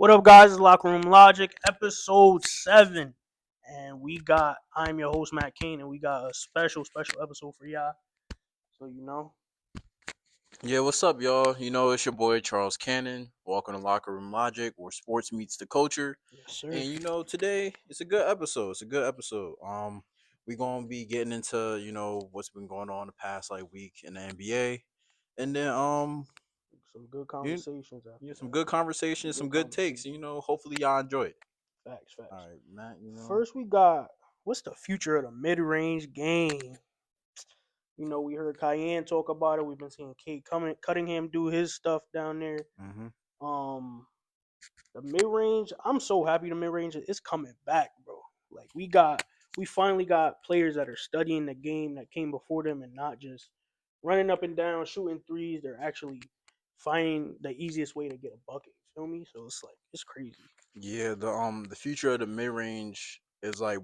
What up, guys? It's Locker Room Logic, Episode 7. And I'm your host, Matt Kane, and we got a special episode for y'all. So, Yeah, what's up, y'all? It's your boy Charles Cannon. Welcome to Locker Room Logic, where sports meets the culture. yes, sir. And today it's a good episode. It's a good episode. We're gonna be getting into what's been going on the past like week in the NBA, and then Some good you conversations after yeah, some that. good conversations, some Good good takes. conversations. Hopefully y'all enjoy it. Facts, All facts. right, Matt. First, we got what's the future of the mid range game? We heard Cayenne talk about it. We've been seeing Cuttingham do his stuff down there. Mm-hmm. Um, The mid range, I'm so happy the mid range is coming back, bro. Like we finally got players that are studying the game that came before them and not just running up and down shooting threes. They're actually finding the easiest way to get a bucket. You feel me? So it's crazy. Yeah, the future of the mid range is like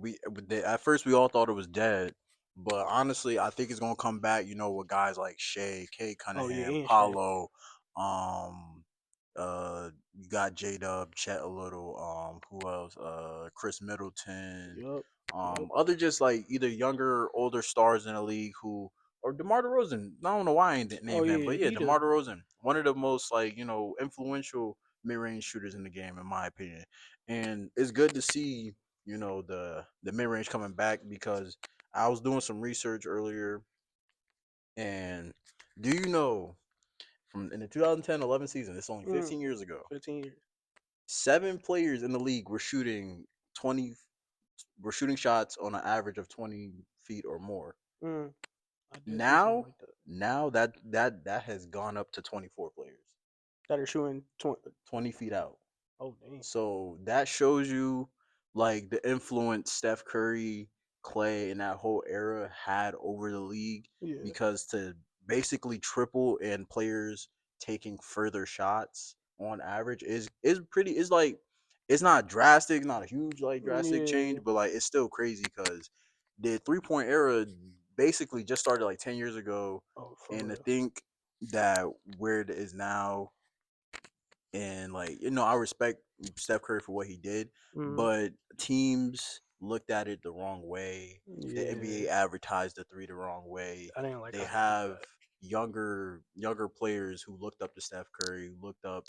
at first we all thought it was dead, but honestly I think it's gonna come back. With guys like Shea, Kay Oh Cunningham, yeah, and Shay. Paulo, you got J Dub, Chet a little, who else? Chris Middleton, Yup. Yup. other just like either younger, or older stars in the league who. Or DeMar DeRozan. I don't know why I ain't Oh name him, yeah, but yeah, he DeMar the DeRozan, one of the most like influential mid-range shooters in the game, in my opinion. And it's good to see the mid-range coming back because I was doing some research earlier. And do you know, from in the 2010-11 season, it's only mm, 15 years ago, 15 years. 7 players in the league were shooting 20 were shooting shots on an average of 20 feet or more. Mm, I did see something Now like that. now that has gone up to 24 players, That are shooting 20. 20 feet out. Oh dang. So that shows you like the influence Steph Curry, Clay, and that whole era had over the league, Yeah. because to basically triple and players taking further shots on average is pretty, is like, it's not drastic, not a huge like drastic Yeah. change, but like it's still crazy because the 3 point era basically just started like 10 years ago. Oh, for And to real. think that where it is now, and like I respect Steph Curry for what he did, Mm, but teams looked at it the wrong way. The yeah. NBA advertised the three the wrong way. I didn't like They how they did have that. younger players who looked up to Steph Curry, looked up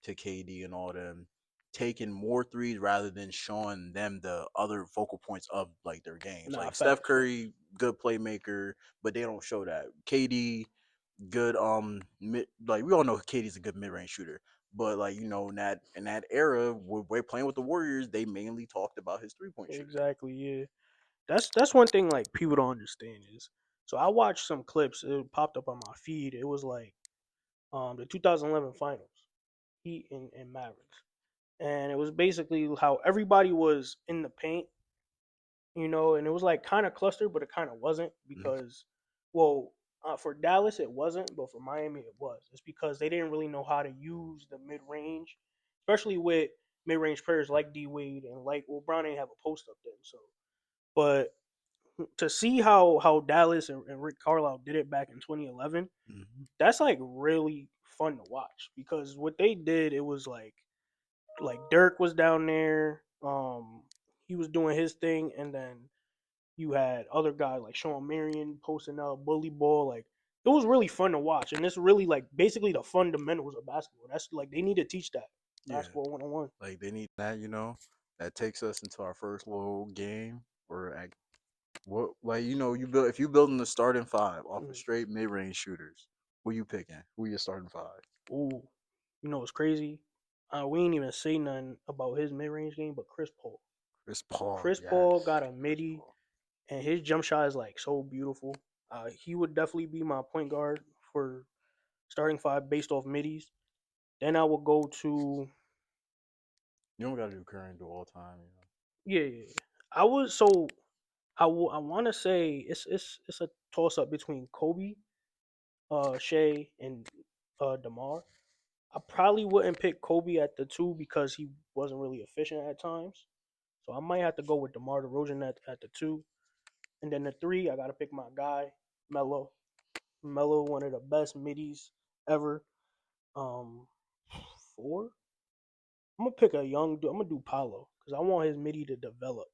to KD and all them, taking more threes rather than showing them the other focal points of like their games. Nah, Like Steph facts, facts. Curry, good playmaker, but they don't show that. KD, good like we all know KD's a good mid range shooter, but like in that era where we're playing with the Warriors, they mainly talked about his 3 point shooting. Exactly, yeah. That's one thing like people don't understand is so I watched some clips, it popped up on my feed. It was like the 2011 finals, Heat and Mavericks. And it was basically how everybody was in the paint, and it was like kind of clustered, but it kind of wasn't Mhm. because, well, for Dallas it wasn't, but for Miami it was. It's because they didn't really know how to use the mid range, especially with mid range players like D Wade and like, well, Brown didn't have a post up then, so. But to see how Dallas and Rick Carlisle did it back in 2011, Mhm. that's like really fun to watch because what they did, it was like Dirk was down there, he was doing his thing, and then you had other guys like Sean Marion posting up, Bully Ball. Like it was really fun to watch, and it's really like basically the fundamentals of basketball. That's like they need to teach that Yeah, basketball 101. like they need that. That takes us into our first little game. Or what, like you build if you building the starting five off of Mm. straight mid range shooters, who you picking? Who your starting five? Ooh, what's crazy? We ain't even say nothing about his mid range game, but Chris Paul. Chris Paul, Chris Paul yes, got a Chris midi, Paul. and his jump shot is like so beautiful. He would definitely be my point guard for starting five based off middies. Then I will go to You don't gotta do current, do all time. yeah, yeah, yeah. I would so I want to say it's a toss up between Kobe, Shea, and Demar. I probably wouldn't pick Kobe at the two because he wasn't really efficient at times. So I might have to go with DeMar DeRozan at the two. And then the three, I gotta pick my guy, Melo. Melo, one of the best middies ever. Um, four. I'm gonna pick a young dude. I'm gonna do Paulo because I want his midi to develop.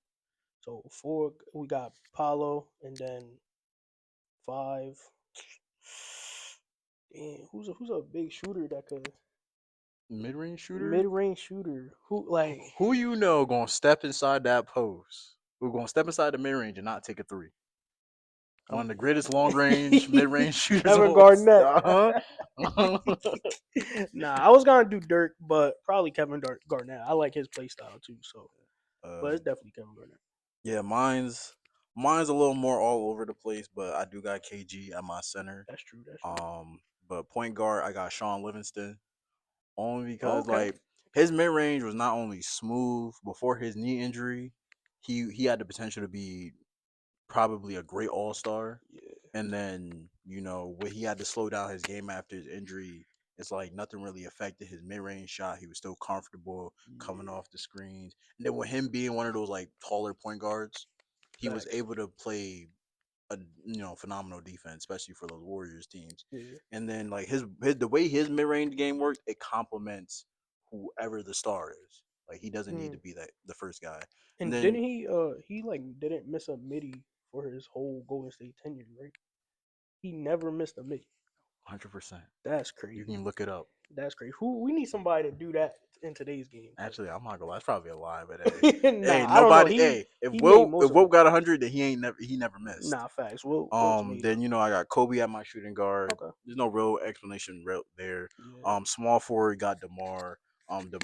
So four, we got Paulo, and then five. Damn, who's a big shooter that could Mid range mid shooter. range shooter who like Who you know gonna step inside that post? Who gonna step inside the mid range and not take a three? One I'm of the greatest long range mid range shooters Kevin of all. Garnett. Uh huh. Nah, I was gonna do Dirk, but probably Garnett. I like his play style too. So, but uh, it's definitely Kevin Garnett. yeah, mine's a little more all over the place, but I do got KG at my center. That's true. That's true. Um, but point guard, I got Sean Livingston only because Okay. like his mid range was not only smooth before his knee injury, he had the potential to be probably a great all star. Yeah. And then, when he had to slow down his game after his injury, it's like nothing really affected his mid range shot. He was still comfortable coming Yeah. off the screens. And then with him being one of those like taller point guards, he was Facts. able to play a phenomenal defense, especially for those Warriors teams. Yeah. And then like his the way his mid range game works, it complements whoever the star is. Like he doesn't need to Mm. be that the first guy. And And then didn't he like didn't miss a midi for his whole Golden State tenure, right? He never missed a midi. 100%. That's You crazy. can look it up. That's crazy. Who we need somebody to do that in today's game because Actually, I'm not gonna lie. It's probably a lie, but hey, nah, I don't know. nobody. He Hey, if he made Will most if of Will them. got 100, then he never missed. Nah, facts. Wilt's made Then them. I got Kobe at my shooting guard. Okay. There's no real explanation there. Yeah. Small forward got Demar.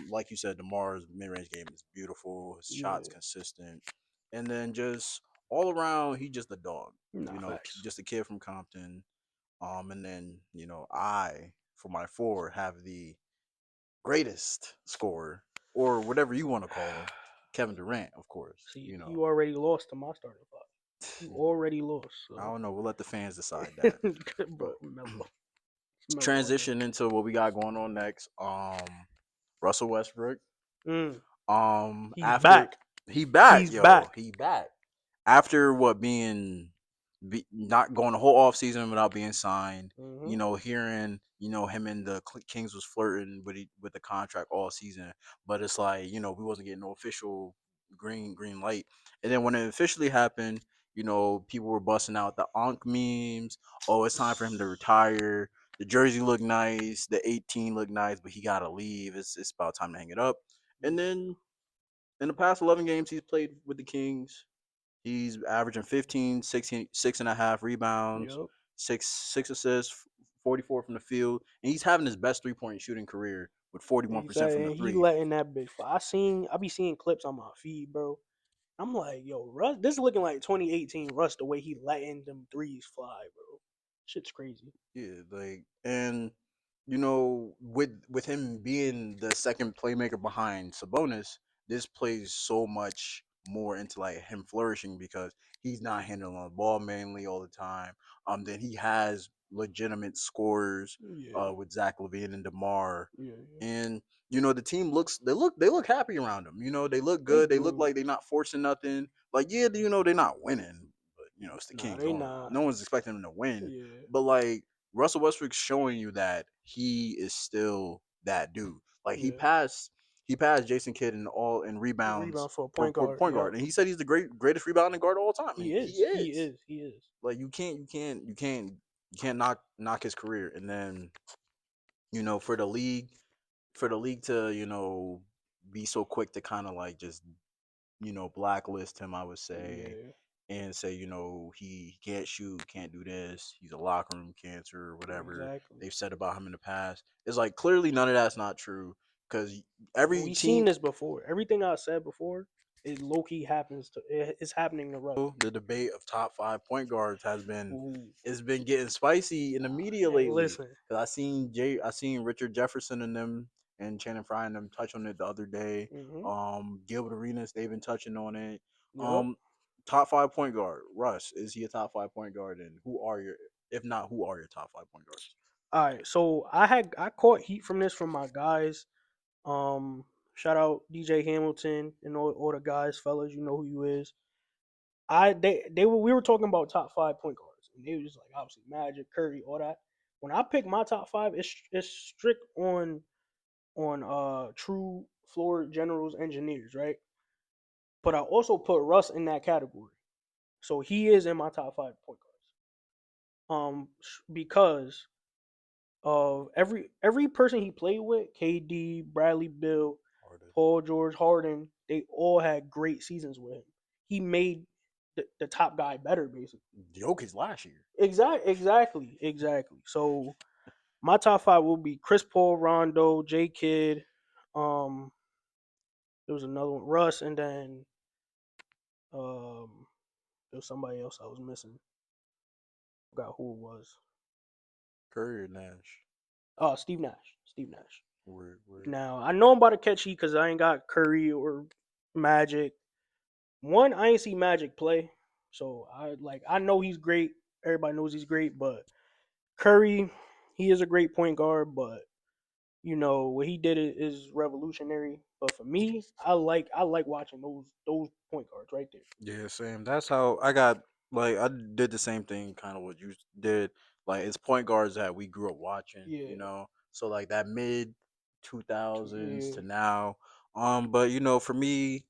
Like you said, Demar's mid range game is beautiful. His shots Yeah. consistent, and then just all around, he just a dog. Nah, facts. Just a kid from Compton. And then I for my four have the greatest scorer, or whatever you want to call him, Kevin Durant, of course. See, you already lost to my starting five. You already lost. I So, don't know. We'll let the fans decide that. But bro, mellow. It's mellow out there. transition into what we got going on next. Russell Westbrook. Mm, he's After back. he back, He's yo, back. he back. After what not going the whole off season without being signed. Hmm. Hearing him and the Kings was flirting with the contract all season, but it's like we wasn't getting no official green light. And then when it officially happened, people were busting out the Onk memes. Oh, it's time for him to retire. The jersey looked nice, the 18 looked nice, but he gotta leave. It's about time to hang it up. And Yeah. then in the past 11 games he's played with the Kings, he's averaging 15, 16, 6.5 rebounds, Yup. six assists, 44 from the field, and he's having his best 3 point shooting career with 41% from Exactly. the And he three. letting that bitch fly. I be seeing clips on my feed, bro. I'm like, yo, Russ, this is looking like 2018 Russ the way he letting them threes fly, bro. Shit's crazy. Yeah, like, and with him being the second playmaker behind Sabonis, this plays so much more into like him flourishing because he's not handling the ball mainly all the time. Then he has legitimate scorers Yeah. with Zach LaVine and DeMar, Yeah. Yeah. and the team they look happy around him. They look They good. They look do. like they're not forcing nothing. Like, yeah, they're not winning, but it's the Nah, Kings. they not. No one's expecting them to win, Yeah. but like Russell Westbrook's showing you that he is still that dude. Like Yeah. he passed Jason Kidd in rebounds Rebounds for a for point guard. point guard, Yup. and he said he's the greatest rebounding guard of all time, He and he is. He is. is. He is. Like you can't knock his career, and then for the league to be so quick to kind of like just blacklist him, I would say, Yeah. and say he can't shoot, can't do this, he's a locker room cancer or whatever Exactly. they've said about him in the past. It's like clearly none of that's not true because every We seen team, this before. Everything I said before, it low key happens to. It's happening to Russ. the debate of top five point guards Ooh. has been getting spicy in the media Hey, lately. listen. Cause I seen Richard Jefferson and them and Channing Frye and them touch on it the other day. Hmm. Gilbert Arenas, they've been touching on it. Yup. Um, top five point guard, Russ, is he a top five point guard? And if not, who are your top five point guards? All right. So I caught heat from this from my guys. Shout out DJ Hamilton and all the guys, fellas. You know who you is. They were we were talking about top five point guards, and they were just like obviously Magic, Curry, all that. When I pick my top five, it's strict on true floor generals, engineers, right? But I also put Russ in that category. So he is in my top five point guards. Because of every person he played with, KD, Bradley Bill, Harden. Paul George, Harden, they all had great seasons with him. He made the top guy better, basically. Jokic last year. Exactly. So my top five will be Chris Paul, Rondo, J Kidd. Um, there was another one, Russ, and then um, there was somebody else I was missing. Forgot who it was. Curry or Nash. Steve Nash. Steve Nash. Word. Now I know I'm about to catch heat because I ain't got Curry or Magic. One, I ain't see Magic play, so I know he's great. Everybody knows he's great, but Curry, he is a great point guard, but what he did is revolutionary. But for me, I like watching those point guards right there. Yeah, same. That's how I got. Like I did the same thing, kind of what you did. Like it's point guards that we grew up watching, you Yeah, know. So like that mid 2000s yeah, to now. But for me,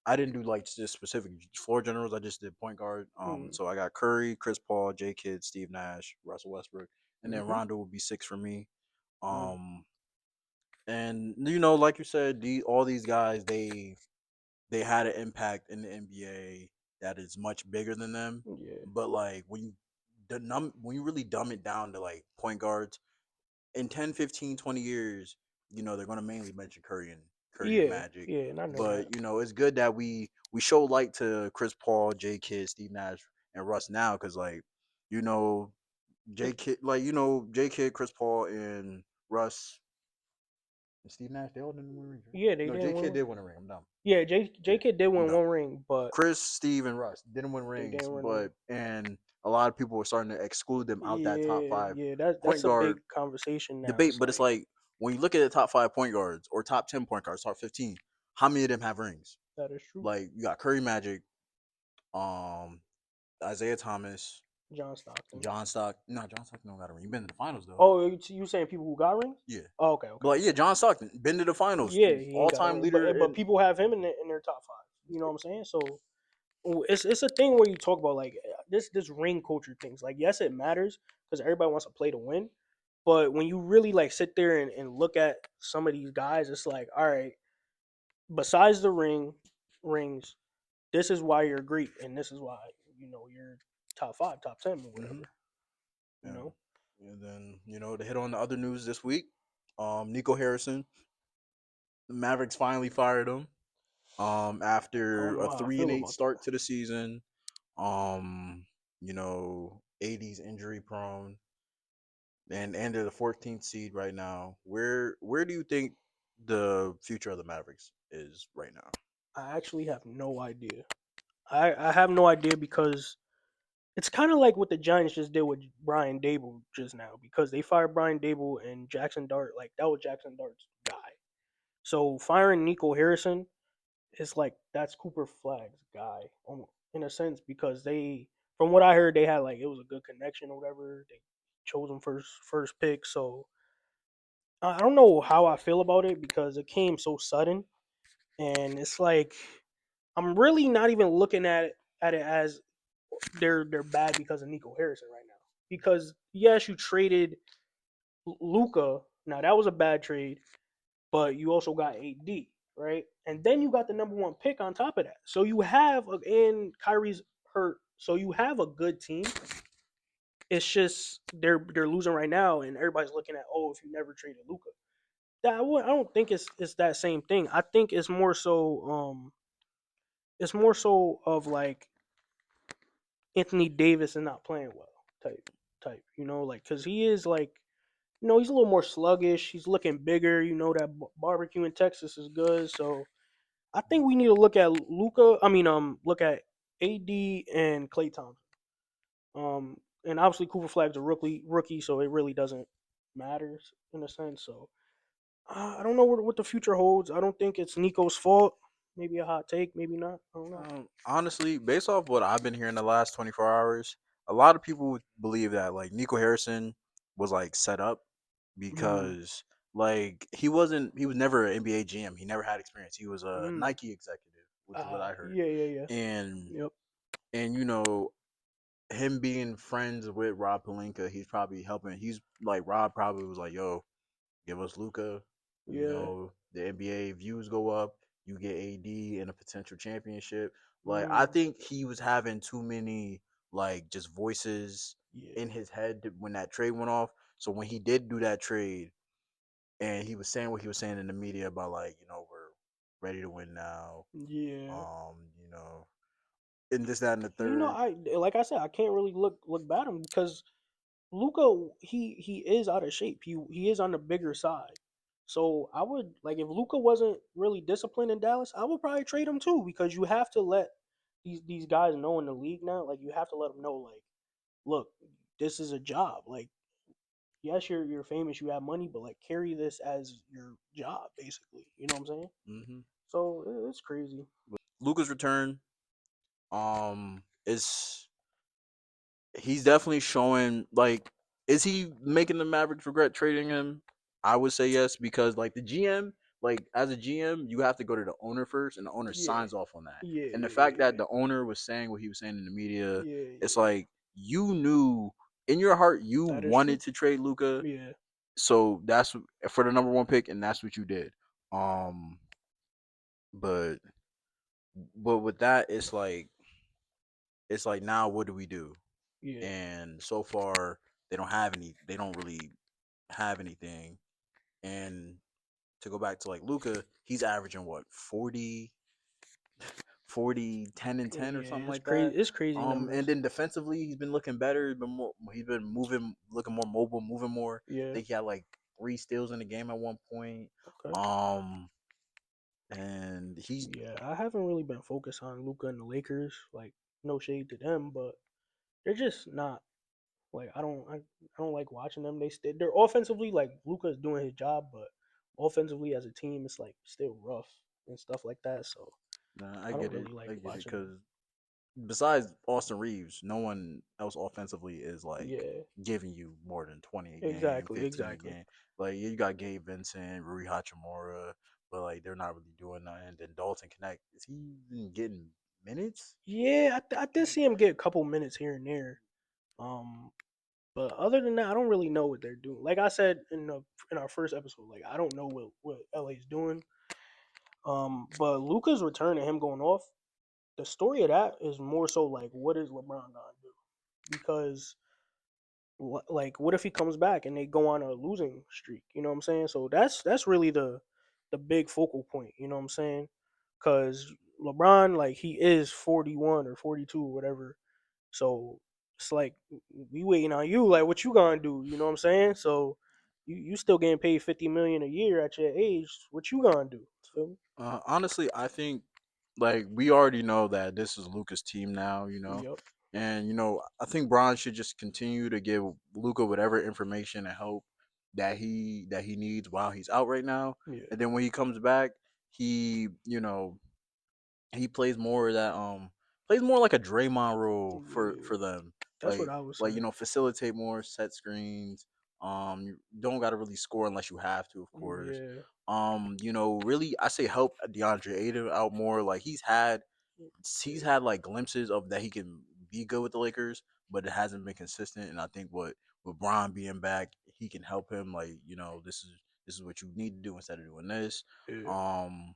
I didn't do like just specific floor generals. I just did point guard. mm, So I got Curry, Chris Paul, J. Kidd, Steve Nash, Russell Westbrook, and then mm-hmm, Rondo would be six for me. mm, Um, and like you said, all these guys they had an impact in the NBA that is much bigger than them. yeah, But like when you really dumb it down to like point guards in 10, 15, 20 years, they're going to mainly mention Curry and yeah, Magic. yeah, and I know that. But it's good that we show light to Chris Paul, J Kidd, Steve Nash, and Russ now cuz like you know J It's Kidd J Kidd, Chris Paul and Russ and Steve Nash, they all didn't win rings, right? yeah, they No, didn't J win. Kidd did win a ring. I'm dumb. Yeah, J Yeah, Kid did I'm win dumb. one ring, but Chris, Steve, and Russ didn't win they rings, didn't win a ring. but and a lot of people were starting to exclude them out that top Yeah, five yeah, that's point a big guard conversation now. debate. It's But it's like like when you look at the top five point guards or top 10 point guards, top 15, how many of them have rings? that is true. Like you got Curry, Magic, um, Isaiah Thomas, John Stockton. John Stock. No, John Stockton don't got a ring. He been to the finals though. Oh, you saying people who got rings? Yeah, Oh, okay, okay, but like yeah, okay. John Stockton been to the finals, Yeah, he all ain't got a time ring, leader but in. people have him in their top five. You know what I'm saying? So it's a thing where you talk about like this ring culture things. Like yes, it matters because everybody wants to play to win, but when you really like sit there and look at some of these guys, it's like all right. Besides the rings, this is why you're great, and this is why you're top five, top 10, or Hmm. whatever. You Yeah, know. and then to hit on the other news this week, Nico Harrison, the Mavericks finally fired him. I After don't know a how I three and feel eight about that. start to the season, AD's injury prone, and ended the 14th seed right now. Where do you think the future of the Mavericks is right now? I actually have no idea. I have no idea because it's kind of like what the Giants just did with Brian Dable just now because they fired Brian Dable and Jackson Dart. Like that was Jackson Dart's guy. So firing Nico Harrison is like that's Cooper Flag's guy in a sense because from what I heard, they had like it was a good connection or whatever. They chose him first pick. So I don't know how I feel about it because it came so sudden, and it's like I'm really not even looking at it as they're bad because of Nico Harrison right now. Because yes, you traded Luca. Now that was a bad trade, but you also got AD, right? And then you got the number one pick on top of that. So you have and Kyrie's hurt. So you have a good team. It's just they're losing right now, and everybody's looking at if you never traded Luca. I don't think it's that same thing. I think it's more so of like Anthony Davis and not playing well type. Like because he is like he's a little more sluggish. He's looking bigger. That barbecue in Texas is good. So I think we need to look at Luca. I mean, look at AD and Clay Thompson. And obviously Cooper Flag's a rookie, so it really doesn't matter in a sense. So I don't know what the future holds. I don't think it's Nico's fault. Maybe a hot take, maybe not. I don't know. Honestly, based off what I've been hearing the last 24 hours, a lot of people believe that like Nico Harrison was like set up Mm, because Like he was never an NBA GM. He never had experience. He was a Mm. Nike executive, which is what I heard. Yeah, yeah, yeah. And Yep. and you know him being friends with Rob Pelinka, he's probably helping. He's like Rob probably was like, "Yo, give us Luca. You Yeah. know, the NBA views go up. You get AD and a potential championship." Like I Mm. think he was having too many like just voices Yeah. in his head when that trade went off. So when he did do that trade, and he was saying what he was saying in the media about like we're ready to win now, Yeah. you know, and this that and the You know, third. I like I said, I can't really look bad at him because Luca, he is out of shape. He is on the bigger side. So I would like if Luca wasn't really disciplined in Dallas, I would probably trade him too because you have to let these guys know in the league now. Like you have to let them know, like, look, this is a job. Like, yes, you're famous, you have money, but like carry this as your job, basically. You know what I'm saying? Mm-hmm. So it's crazy. Luca's return, is he's definitely showing like is he making the Mavericks regret trading him? I would say yes because like the GM, like as a GM, you have to go to the owner first, and the owner Yeah, signs off on that. yeah, And the yeah, fact yeah, that the owner was saying what he was saying in the media, yeah, it's yeah. like you knew in your heart you That is true. wanted to trade Luca, Yeah, so that's for the number one pick, and that's what you did. Um, but with that, it's like now what do we do? yeah. And so far they don't have any. They don't really have anything. And to go back to like Luca, he's averaging what 40, 10 and 10 or Yeah, something it's like crazy. that. It's crazy And numbers. then defensively, he's been looking better. He's been moving, looking more mobile, moving more. I Yeah. think he had like 3 steals in the game at one point. Okay. Um, and he's Yeah, I haven't really been focused on Luca and the Lakers. Like, no shade to them, but they're just not like I don't like watching them. They're offensively like Luca's doing his job, but offensively as a team, it's like still rough and stuff like that. So nah, I don't I really like get it watching them. because besides Austin Reeves, no one else offensively is like Yeah, giving you more than 20 a game, exactly, 15 a exactly. game. Like you got Gabe Vincent, Rui Hachimura, but like they're not really doing nothing. Then Dalton Connect, is he even getting minutes? Yeah, I did see him get a couple minutes here and there. Um, But other than that, I don't really know what they're doing. Like I said in our first episode, like I don't know what LA's doing. But Luca's return and him going off, the story of that is more so like what is LeBron gonna do? Because like what if he comes back and they go on a losing streak? You know what I'm saying? So that's really the big focal point. You know what I'm saying? Because LeBron, like he is 41 or 42 or whatever, so it's like we waiting on you. Like what you gonna do? You know what I'm saying? So you still getting paid 50 million a year at your age. What you gonna do? Feel me? Honestly, I think like we already know that this is Luca's team now, Yep. and I think Bron should just continue to give Luca whatever information and help that he needs while he's out right now, Yeah. and then when he comes back, he he plays more like a Draymond role Yeah. for them, That's what I was like saying. facilitate more, set screens. You don't got to really score unless you have to, of course. Yeah. Really, I say help DeAndre Ayton out more. Like he's Yeah. had like glimpses of that he can be good with the Lakers, but it hasn't been consistent. And I think with Bron being back, he can help him. Like this is what you need to do instead of doing this. Yeah. Um,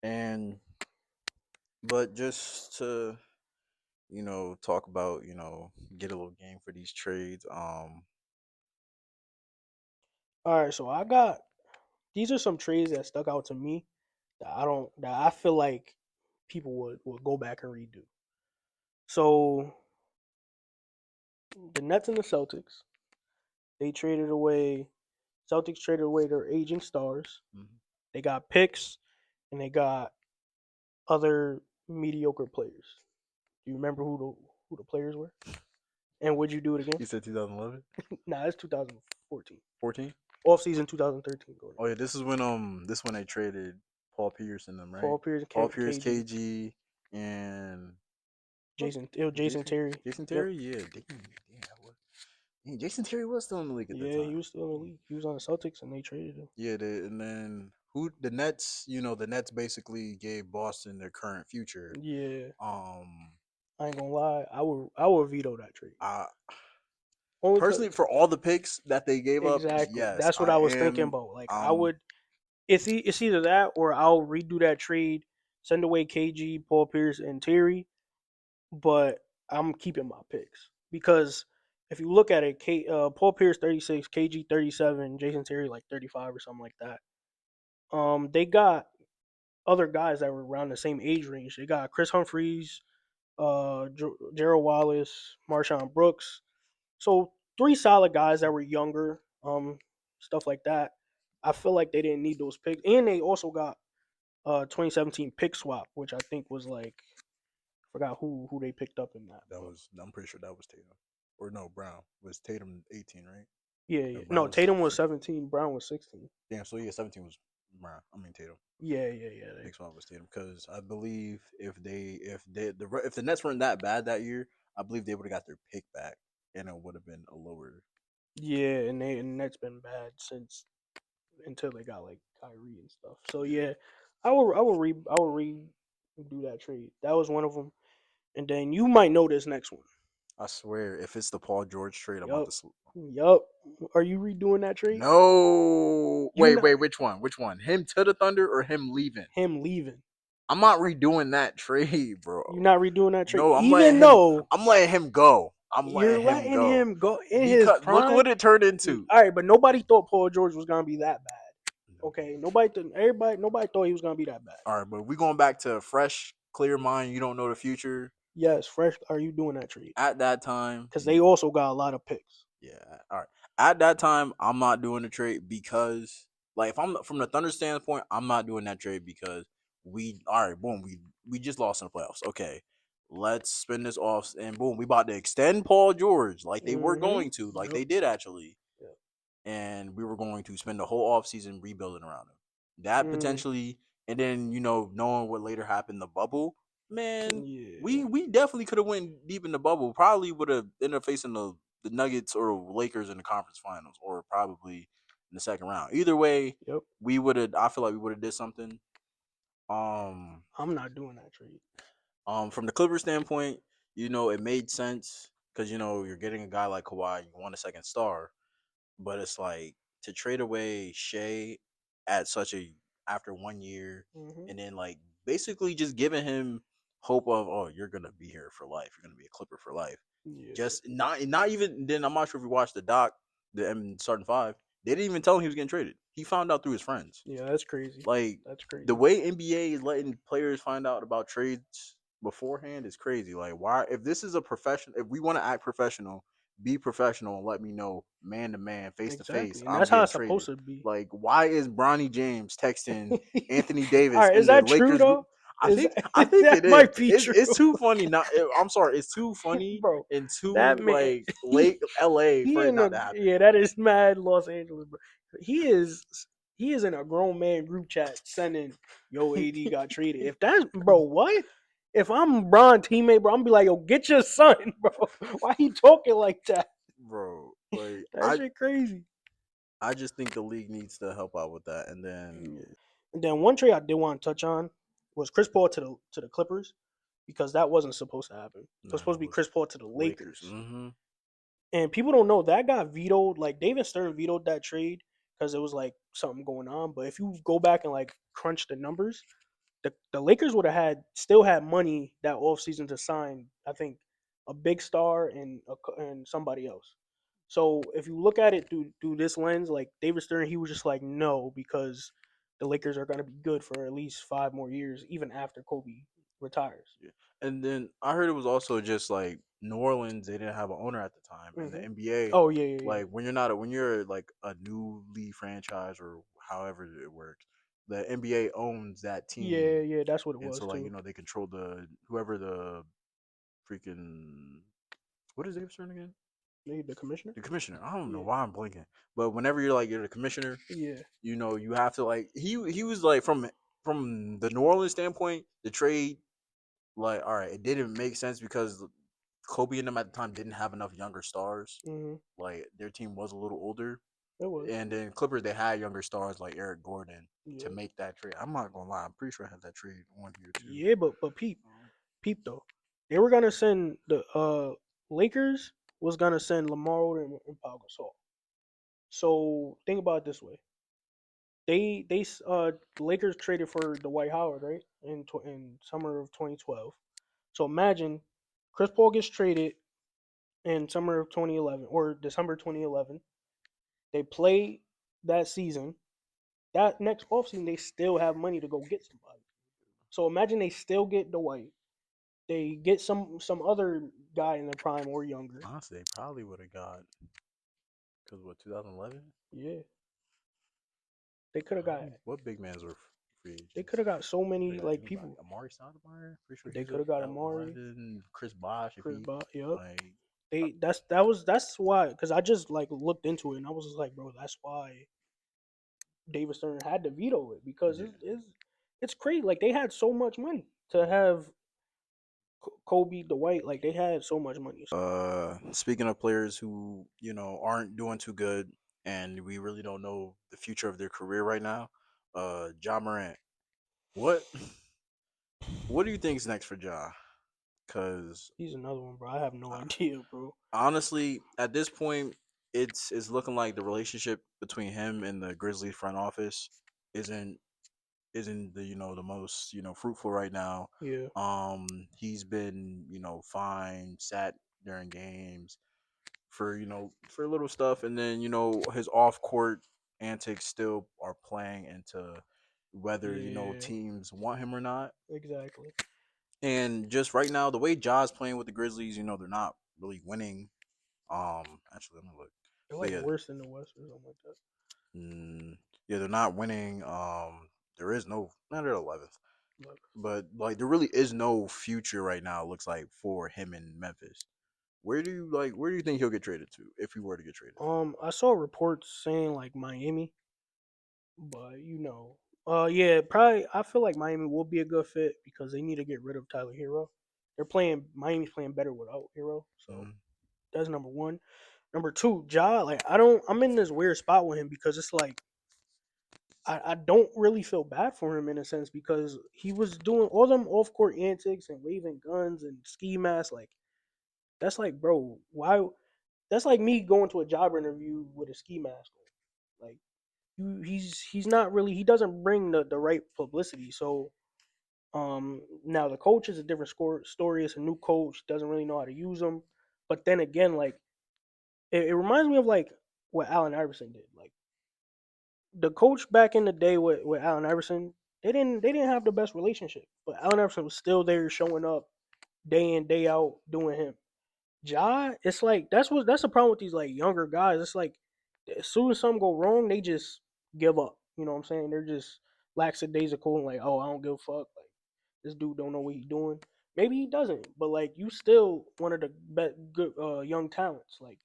and but just to talk about get a little game for these trades. All right. So I got these are some trades that stuck out to me that I feel like people would go back and redo. So the Nets and the Celtics, they traded away. Celtics traded away their aging stars. Mhm. They got picks and they got other mediocre players. Do you remember who the players were? And would you do it again? You said 2011, Nah, it's 2014. 14. Off season 2013 going Oh on. yeah, this when they traded Paul Pierce and them, right? Paul Pierce, Paul Pierce, KG, KG, and what Jason, it was Jason Jason Terry. Jason Yep. Terry? Yeah, damn, that was. Jason Terry was still in the league at that Yeah, he time. was still in the league. He was on the Celtics, and they traded him. Yeah, and then who the Nets? The Nets basically gave Boston their current future. Yeah, Um, I ain't gonna lie. I would veto that trade. I Only cause personally for all the picks that they gave up, exactly. yes, That's what I I was thinking am. about. Like I would. It's either that or I'll redo that trade, send away KG, Paul Pierce, and Terry. But I'm keeping my picks because if you look at it, Paul Pierce 36, KG 37, Jason Terry like 35 or something like that. They got other guys that were around the same age range. They got Chris Humphreys, Gerald Wallace, Marshawn Brooks. So three solid guys that were younger, stuff like that. I feel like they didn't need those picks, and they also got 2017 pick swap, which I think was like forgot who they picked up in that, That but was I'm pretty sure that was Tatum, or no Brown was Tatum 18, right? yeah, yeah. And Brown No, was Tatum was 17, Brown was 16. damn. So yeah, 17 was Brown. I mean Tatum. Yeah, yeah, yeah. Big spot was Tatum because I believe if the Nets weren't that bad that year, I believe they would have got their pick back and it would have been a lower. Yeah, and that's been bad since until they got like Kyrie and stuff. So Yeah, yeah, I will do that trade. That was one of them. And then you might know this next one. I swear, if it's the Paul George trade, I'm about Yup. to. Yup. Are you redoing that trade? No, You wait, not which one? Which one? Him to the Thunder or him leaving? him leaving. I'm not redoing that trade, bro. You not redoing that trade. No, I'm letting Even him. though I'm letting him go. I'm you're letting him letting go him go in his because look prime. what it turned into. All right, but nobody thought Paul George was gonna be that bad. Okay, nobody thought he was gonna be that bad. All right, but we going back to fresh, clear mind. You don't know the future. Yes, fresh. Are you doing that trade? At that time, Because they also got a lot of picks. yeah. All right. At that time, I'm not doing the trade because, like, if I'm from the Thunder standpoint, I'm not doing that trade because we, all right, boom, we just lost in the playoffs. Okay, let's spin this off, and boom, we about to extend Paul George like they were Mm-hmm. going to, like Yep. they did actually, Yep. and we were going to spend the whole offseason rebuilding around him. That Mm, potentially, and then knowing what later happened, the bubble, man, yeah. we definitely could have went deep in the bubble. Probably would have ended up facing the Nuggets or Lakers in the conference finals, or probably in the second round. Either way, Yep. we would have. I feel like we would have did something. Um, I'm not doing that trade. from the Clippers standpoint, it made sense because you're getting a guy like Kawhi, you want a second star, but it's like to trade away Shea at such a after 1 year, Mm-hmm. and then like basically just giving him hope of, oh, you're gonna be here for life, you're gonna be a Clipper for life. Yeah. Just not even then. I'm not sure if you watched the doc, the starting five. They didn't even tell him he was getting traded. He found out through his friends. Yeah. That's crazy. Like That's the crazy. way NBA is letting players find out about trades beforehand is crazy. Like why if this is a profession if we want to act professional, be professional and let me know man to man, face to face, Exactly, and I'm that's how getting it's supposed traded. to be. Like why is Bronny James texting All Anthony Davis right, is in the that true Lakers group? though? I Is think I think that it is. might be It's true, it's too funny. Not I'm sorry. It's too funny bro? and That too man, like late LA he for it in not a to happen. yeah, that is mad Los Angeles, bro. He is he is in a grown man group chat sending yo AD got traded. If that's bro, what? If I'm Bron teammate, bro, I'm be like, yo, get your son, bro. Why he talking like that? Bro, like That shit crazy. I just think the league needs to help out with that. And then Yeah. And then one trade I did want to touch on was Chris Paul to the Clippers because that wasn't supposed to happen. It was nah, supposed it to be was Chris Paul to the Lakers. Lakers. Mm-hmm. And people don't know that got vetoed. Like David Stern vetoed that trade because it was like something going on. But if you go back and like crunch the numbers, the Lakers would have still had money that offseason to sign, I think, a big star and somebody else. So if you look at it through this lens, like David Stern, he was just like no because the Lakers are going to be good for at least 5 more years, even after Kobe retires. Yeah. And then I heard it was also just like New Orleans, they didn't have an owner at the time. And the Hmm. NBA, Oh yeah, yeah, yeah, like when you're like a newly franchise or however it works, the NBA owns that yeah, team. yeah. That's what it And was so like, too. they control the whoever the freaking what is David Stern again? Maybe the commissioner. The commissioner. I don't know Yeah, why I'm blinking. But whenever you're the commissioner, yeah, you have to like he was like from the New Orleans standpoint, the trade, like, all right, it didn't make sense because Kobe and them at the time didn't have enough younger stars. Hmm. Like their team was a little older, It was. and then Clippers they had younger stars like Eric Gordon to Yeah. make that trade. I'm not gonna lie, I'm pretty sure I had that trade on here too. Yeah, but peep though. They were gonna send the Lakers was gonna send Lamar Odom and Pau Gasol. So think about it this way: the Lakers traded for Dwight Howard, right, in summer of 2012. So imagine Chris Paul gets traded in summer of 2011 or December 2011. They play that season. That next offseason, they still have money to go get somebody. So imagine they still get Dwight. They get some other guy in the prime or younger. Honestly, they probably would have got because what 2011. Yeah, they could have got What big mans were free they agents? could have got so They many got like anybody? people. Amari Stoudemire? Pretty sure They he's could at have got Amari, 11. Chris Bosh if Chris he Bosh. Yep. like. That's why because I just like looked into it and I was just like, bro, that's why David Stern had to veto it because Yeah. it's crazy. Like they had so much money to have Kobe, Dwight. Like they had so much money. Speaking of players who aren't doing too good, and we really don't know the future of their career right now. Ja Morant. What what do you think is next for Ja? Because He's another one, bro. I have no idea, bro. honestly, at this point, it's looking like the relationship between him and the Grizzlies front office isn't isn't the the most fruitful right now. Yeah, He's been fine, sat during games for for little stuff, and then his off court antics still are playing into whether yeah, teams want him or not. exactly. And just right now, the way Ja's playing with the Grizzlies, they're not really winning. Actually, let me look. They're But like yeah, worse than the West or something like that. mm, yeah, they're not winning. There is no, not at 11th, But but like there really is no future right now. It looks like for him in Memphis. Where do you think he'll get traded to if he were to get traded? I saw reports saying like Miami, but yeah, probably. I feel like Miami will be a good fit because they need to get rid of Tyler Hero. Miami's playing better without Hero, so Mm, that's number one. Number two, Ja, like I'm in this weird spot with him because it's like I don't really feel bad for him in a sense because he was doing all them off court antics and waving guns and ski masks. Like that's like, bro, why? That's like me going to a job interview with a ski mask on. Like he's not really he doesn't bring the right publicity. So now the coach is a different story. It's a new coach, doesn't really know how to use them. But then again, like it reminds me of like what Allen Iverson did. Like the coach back in the day with Allen Iverson, they didn't have the best relationship, but Allen Iverson was still there showing up day in day out doing him. Ja, it's like that's the problem with these like younger guys. It's like as soon as something go wrong, they just give up. You know what I'm saying? They're just lackadaisical and like, oh, I don't give a fuck. Like this dude don't know what he's doing. Maybe he doesn't, but like you still one of the best good young talents. Like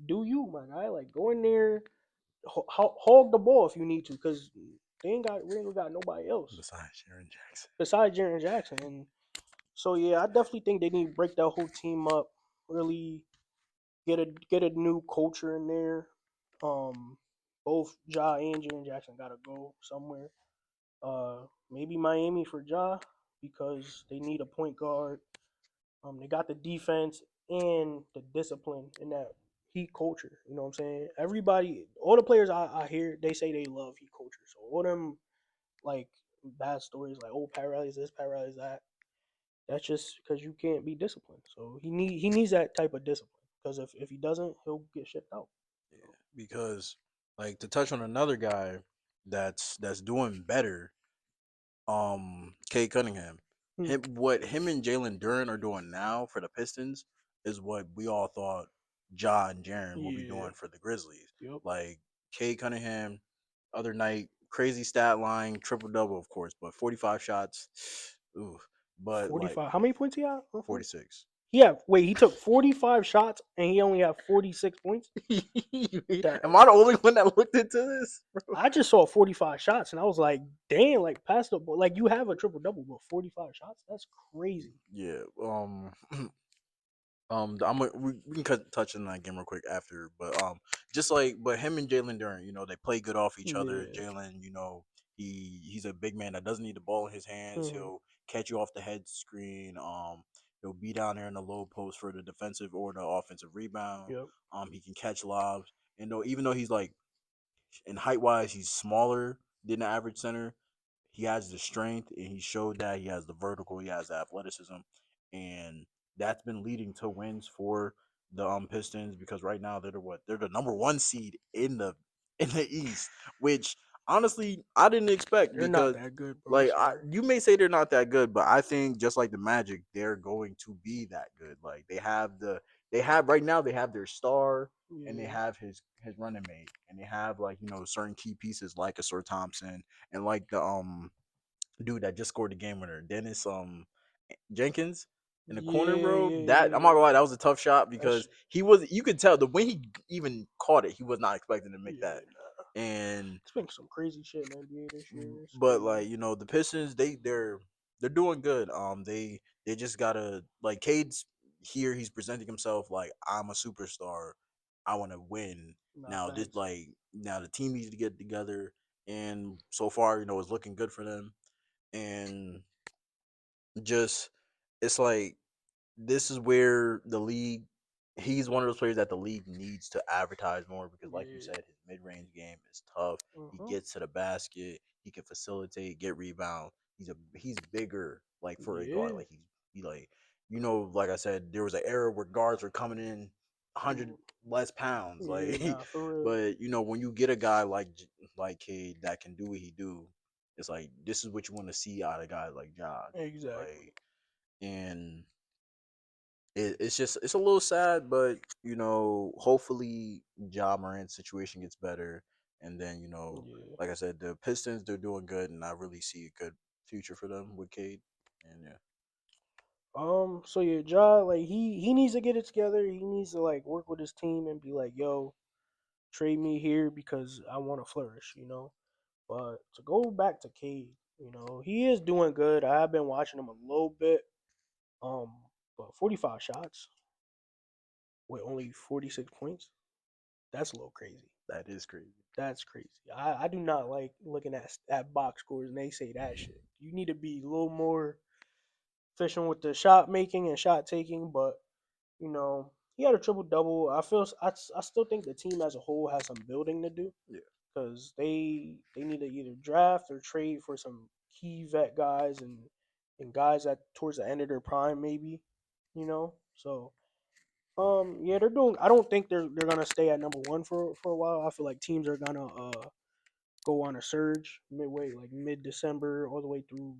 do you, my guy? Like go in there, hog the ball if you need to, because we ain't got nobody else besides Sharon Jackson. besides Jaren Jackson. And so yeah, I definitely think they need to break that whole team up. Really get a new culture in there. Both Ja and Jaren Jackson gotta go somewhere. Maybe Miami for Ja because they need a point guard. They got the defense and the discipline in that Heat culture. You know what I'm saying? Everybody, all the players I hear, they say they love Heat culture. So all them like bad stories, like oh Pat Riley's this, Pat Riley's that. That's just because you can't be disciplined. So he needs that type of discipline because if he doesn't, he'll get shipped out. Yeah, because like to touch on another guy that's doing better, Kate Cunningham. Hmm. Him and Jalen Duren are doing now for the Pistons is what we all thought Ja and Jaren will be Yeah. doing for the Grizzlies. Yep. Like Kate Cunningham, other night, crazy stat line, triple double, of course, but 45 shots. Ooh, but like 45. How many points he had? 46. Yeah. Wait, he took 45 shots and he only had 46 points. That Am I the only one that looked into this, bro? I just saw 45 shots and I was like, damn, like pass the ball. Like you have a triple double, but 45 shots? That's crazy. Yeah. we can touch on that game real quick after, but just like but him and Jalen Duran, they play good off each other. Yeah. Jalen, he's a big man that doesn't need the ball in his hands. Hmm. He'll catch you off the head screen. He'll be down there in the low post for the defensive or the offensive rebound. Yep. He can catch lobs, and though even though he's like in height wise, he's smaller than the average center. He has the strength, and he showed that he has the vertical, he has the athleticism, and that's been leading to wins for the Pistons because right now they're the number one seed in the East, which honestly I didn't expect They're not because that good, bro. like Sorry. you may say they're not that good, but I think just like the Magic, they're going to be that good. Like they have right now they have their star and they Yeah. have his running mate and they have like certain key pieces like a Sir Thompson and like the dude that just scored the game winner, Dennis Jenkins in the corner, Yeah. bro. Yeah. That I'm Yeah. not gonna lie, that was a tough shot That's because he was you could tell the way he even caught it, he was not expecting to make yeah. that. Nah. And It's been some crazy shit in the NBA this year. It's but crazy. like the Pistons, they're doing good. They just gotta like Cade's here. He's presenting himself like I'm a superstar. I want to win. Nah, Now this facts. like now the team needs to get together, and so far it's looking good for them. And just it's like this is where the league he's one of those players that the league needs to advertise more because like you Yeah. said his mid-range game is tough. He Uh-huh. gets to the basket, he can facilitate, get rebound. He's bigger like for a guard Yeah. like he like like I said there was an era where guards were coming in 100 Mm. less pounds Yeah. like Nah, for real. but when you get a guy like Cade that can do what he do, it's like this is what you want to see out of guys like Ja. Exactly. Like and it's just it's a little sad, but hopefully Ja Morant's situation gets better, and then Yeah. like I said, the Pistons they're doing good, and I really see a good future for them with Cade, and yeah, So yeah, Ja, like he needs to get it together. He needs to like work with his team and be like, yo, trade me here because I want to flourish. But to go back to Cade, he is doing good. I have been watching him a little bit. Um, but 45 shots with only 46 points, that's a little crazy. that is crazy. That's crazy. I do not like looking at box scores and they say that shit. You need to be a little more efficient with the shot making and shot taking, but he had a triple double. I still think the team as a whole has some building to do Yeah, because they need to either draft or trade for some key vet guys and guys at towards the end of their prime maybe. So yeah, they're doing. I don't think they're gonna stay at number one for a while. I feel like teams are gonna go on a surge midway, like mid December, all the way through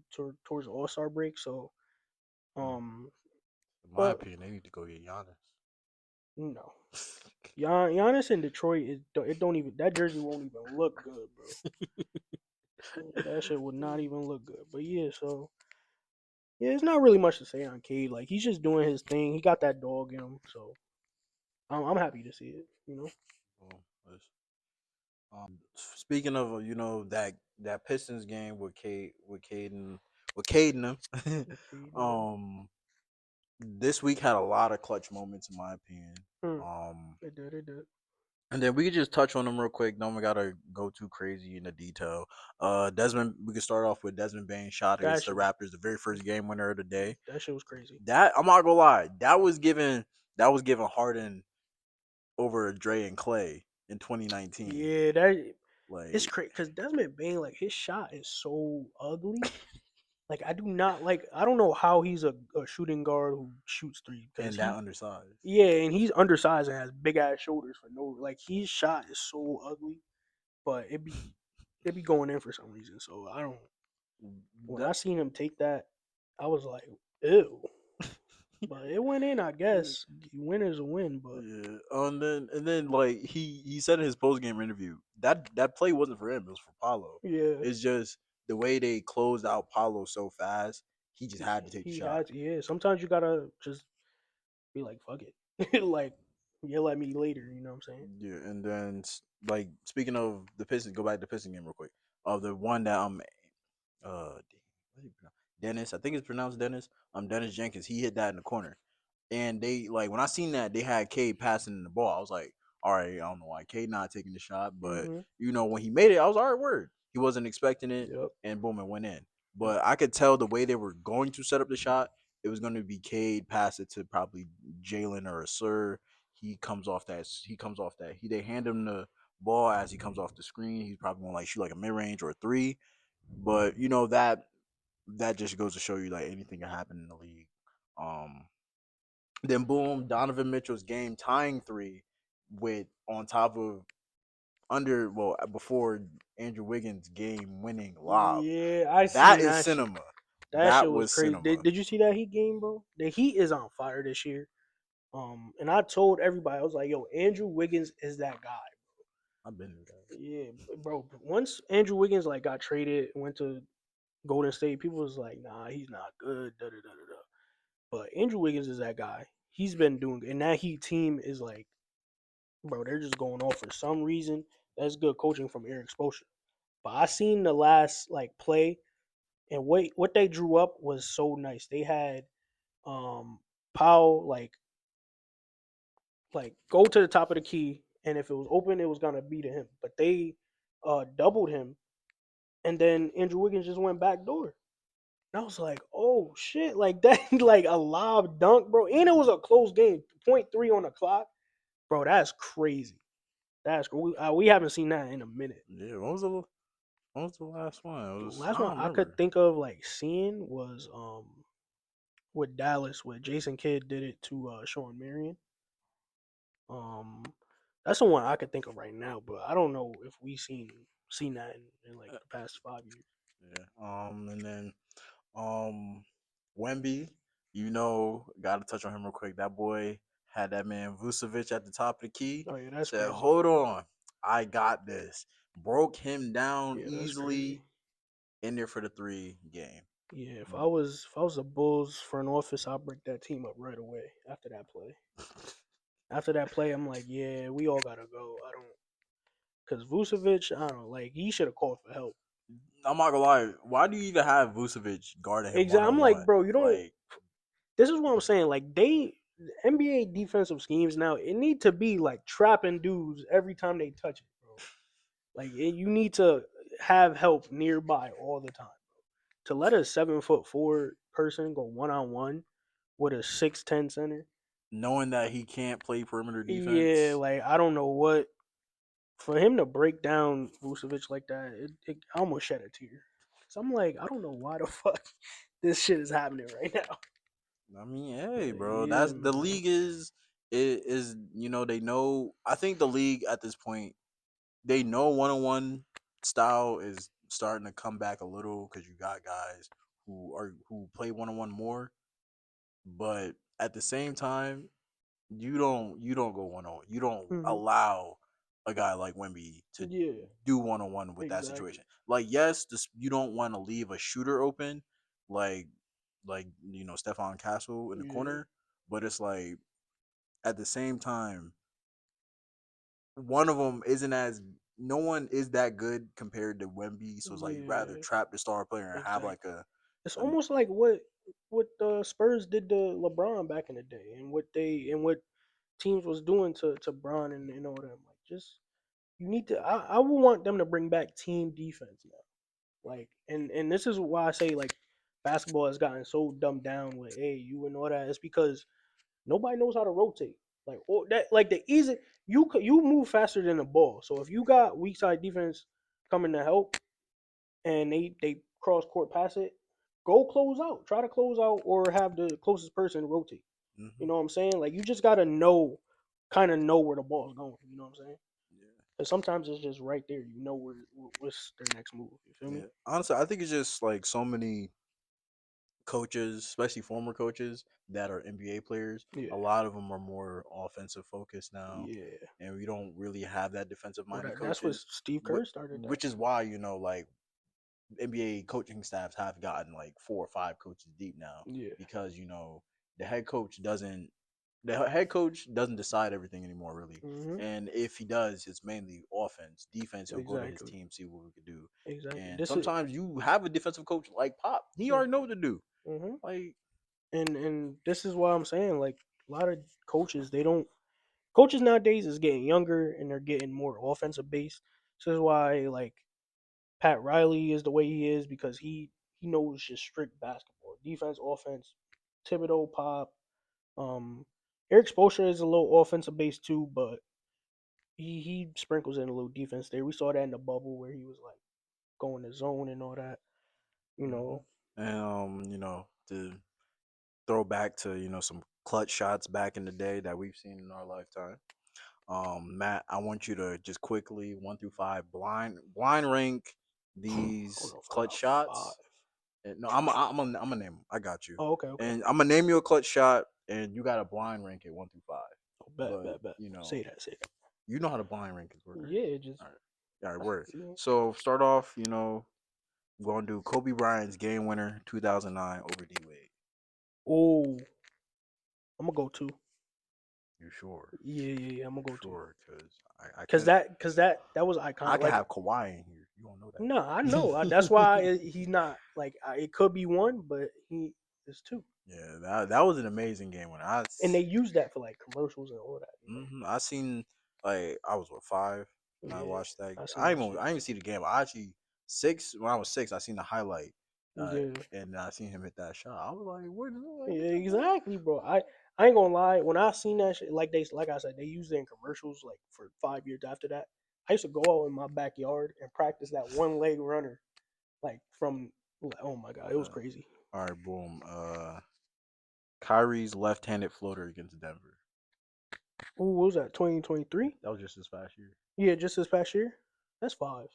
towards All Star break. So mm. um, In my but opinion, they need to go get Giannis. no, Giannis in Detroit is it don't even that jersey won't even look good, bro. That shit would not even look good. But yeah, so yeah, it's not really much to say on Cade. Like he's just doing his thing. He got that dog in him, so I'm happy to see it. Well, speaking of that Pistons game with Caden them, With Cade, yeah. um, this week had a lot of clutch moments in my opinion. Hmm. Um, It did. and then we could just touch on them real quick. Don't we gotta go too crazy in the detail. Desmond, we could start off with Desmond Bain shot That against the shit was Raptors, the very first game winner of the day. that shit was crazy. That I'm not gonna lie, that was given Harden over Dre and Clay in 2019. Yeah, that it's Like, crazy because Desmond Bain, like his shot is so ugly. Like I do not like. I don't know how he's a shooting guard who shoots three because and that undersized. yeah, and he's undersized and has big ass shoulders for no like his shot is so ugly, but it be going in for some reason. So I don't. When I That seen him take that, I was like, ew. But it went in, I guess. Win is a win, but yeah. And then like he said in his post game interview that play wasn't for him. It was for Paulo. yeah, It's just the way they closed out Paulo so fast. He just had to take the he shot. had. Yeah, sometimes you gotta just be like, fuck it. Like, yell at me later, you know what I'm saying? Yeah, and then like speaking of the Pistons, go back to the Pistons game real quick. Of the one that uh, what do you pronounce? Dennis, I think it's pronounced Dennis. Dennis Jenkins. He hit that in the corner. And they like when I seen that they had Cade passing in the ball, I was like, all right, I don't know why Cade not taking the shot, but Mhm. when he made it, I was all right. Word, he wasn't expecting it, Yep. and boom, it went in. Yep. But I could tell the way they were going to set up the shot, it was going to be Cade pass it to probably Jalen or a Sir. He comes off that. He comes off that. They hand him the ball as he comes off the screen. He's probably going to like shoot like a mid range or a three. But that just goes to show you like anything can happen in the league. Um, then boom, Donovan Mitchell's game tying three with on top of under before Andrew Wiggins' game winning lob. Yeah, I That seen is that shit. cinema. That shit That was was crazy. cinema. Did you see that Heat game, bro? The Heat is on fire this year. And I told everybody, I was like, yo, Andrew Wiggins is that guy. I've been through that. Yeah, bro. Once Andrew Wiggins like got traded, went to Golden State, people was like, nah, he's not good. Da, da, da, da, da. But Andrew Wiggins is that guy. He's been doing, and that Heat team is like, bro, they're just going off for some reason. That's good coaching from Eric Spoelstra. But I seen the last like play, and what they drew up was so nice. They had Powell like go to the top of the key, and if it was open, it was gonna be to him. But they doubled him, and then Andrew Wiggins just went back door. And I was like, oh shit, like that, like a lob dunk, bro. And it was a close game, point 0.3 on the clock, bro. That's crazy. We haven't seen that in a minute. Yeah, what was the last one? It The was last I one don't I could remember. think of like seeing was with Dallas, where Jason Kidd did it to Sean Marion. Um, that's the one I could think of right now, but I don't know if we seen that in like Uh, the past 5 years. Yeah. And then Wemby, gotta touch on him real quick. That boy had that man Vucevic at the top of the key. Oh yeah, that's Said, crazy. "Hold on, I got this." Broke him down Yeah, that's crazy. easily in there for the three game. Yeah, if I was the Bulls front office, I'd break that team up right away after that play. After that play, I'm like, yeah, we all gotta go. I don't because Vucevic, I don't know, like he should have called for help. I'm not gonna lie. Why do you even have Vucevic guarding him one Exactly. on I'm like, one? bro, you don't. Like, This is what I'm saying. Like NBA defensive schemes now, it need to be like trapping dudes every time they touch it, bro. Like you need to have help nearby all the time. To let a 7'4" person go 1-on-1 with a 6'10" center, knowing that he can't play perimeter yeah, defense. like I don't know what for him to break down Vucevic like that. I almost shed a tear. So I'm like, I don't know why the fuck this shit is happening right now. I mean, hey, But bro, yeah, that's the man. league is they know. I think the league at this point they know one on one style is starting to come back a little because you got guys who play one on one more, but at the same time, you don't go one on. You don't Hmm. allow a guy like Wemby to Yeah, do one on one with that exactly. situation. Like, yes, you don't want to leave a shooter open, like Stephon Castle in the Yeah, corner, but it's like at the same time, one of them isn't as no one is that good compared to Wemby, so it's like you rather yeah, trap the star player and have like exactly. It's a almost like what the Spurs did to LeBron back in the day, and what teams was doing to Bron and all them. Like, just you need to. I would want them to bring back team defense now. Like, and this is why I say like basketball has gotten so dumbed down with you and all that. It's because nobody knows how to rotate. Like, or that like the easy you move faster than the ball. So if you got weak side defense coming to help and they cross court pass it, go close out. Try to close out or have the closest person rotate. You mm-hmm, know what I'm saying? Like you just gotta kind of know where the ball's going. You know what I'm saying? yeah. Because sometimes it's just right there. You know what's their next move. You feel me? Yeah, honestly, I think it's just like so many coaches, especially former coaches that are NBA players. Yeah, A lot of them are more offensive focused now, yeah. and we don't really have that defensive Well, minded that's what coaches. Steve Kerr started that. Which is why like NBA coaching staffs have gotten like 4 or 5 coaches deep now Yeah. because the head coach doesn't the head coach doesn't decide everything anymore really, Hmm. and if he does, it's mainly offense. Defense, he'll go to his Exactly. team, see what we could do, Exactly. and This is. sometimes you have a defensive coach like Pop. He already know what to do. Hmm. Like, And this is why I'm saying like A lot of coaches they don't. Coaches nowadays is getting younger and they're getting more offensive based. So that's why like Pat Riley is the way he is because he knows just strict basketball, defense, offense. Thibodeau, Pop, um, Eric Spoelstra is a little offensive based too, but he sprinkles in a little defense there. We saw that in the bubble where he was like going to zone and all that. You Hmm. know, And to throw back to some clutch shots back in the day that we've seen in our lifetime. Matt, I want you to just quickly 1 through 5 blind rank I don't these know if I clutch got five. shots. And no, I'm gonna name them. I got you. Oh, okay, okay. And I'm gonna name you a clutch shot, and you got to blind rank it 1 through 5. Oh, bet, But bet, bet. Say that, say that. you know how to blind rank is work, right? Yeah, just All right, all right, that's word. yeah. So start off. We're gonna do Kobe Bryant's game winner 2009 over D Wade. Oh, I'm gonna go two. You sure? Yeah, yeah, yeah. I'm gonna You go two. sure? Because I Cause could that, cause that was I iconic. could Like, have Kawhi in here. You don't know no, I know. That's why that. he's not like it could be one, but he is two. Yeah, that was an amazing game when And they use that for like commercials and all that. I seen, like, I was what, 5 when I Yeah, watched that. I seen that shit. I didn't even see the game. I actually 6 when I was 6. I seen the highlight, Yeah, and I seen him hit that shot. I was like, what? Like, yeah, get that boy. exactly, bro. I ain't gonna lie. When I seen that shit, like I said, they used it in commercials like for 5 years after that. I used to go out in my backyard and practice that one leg runner, like from. Oh my god, it was Uh, crazy. all right, boom. Kyrie's left-handed floater against Denver. Ooh, what was that? 2023? That was just this past year. Yeah, just this past year. That's five.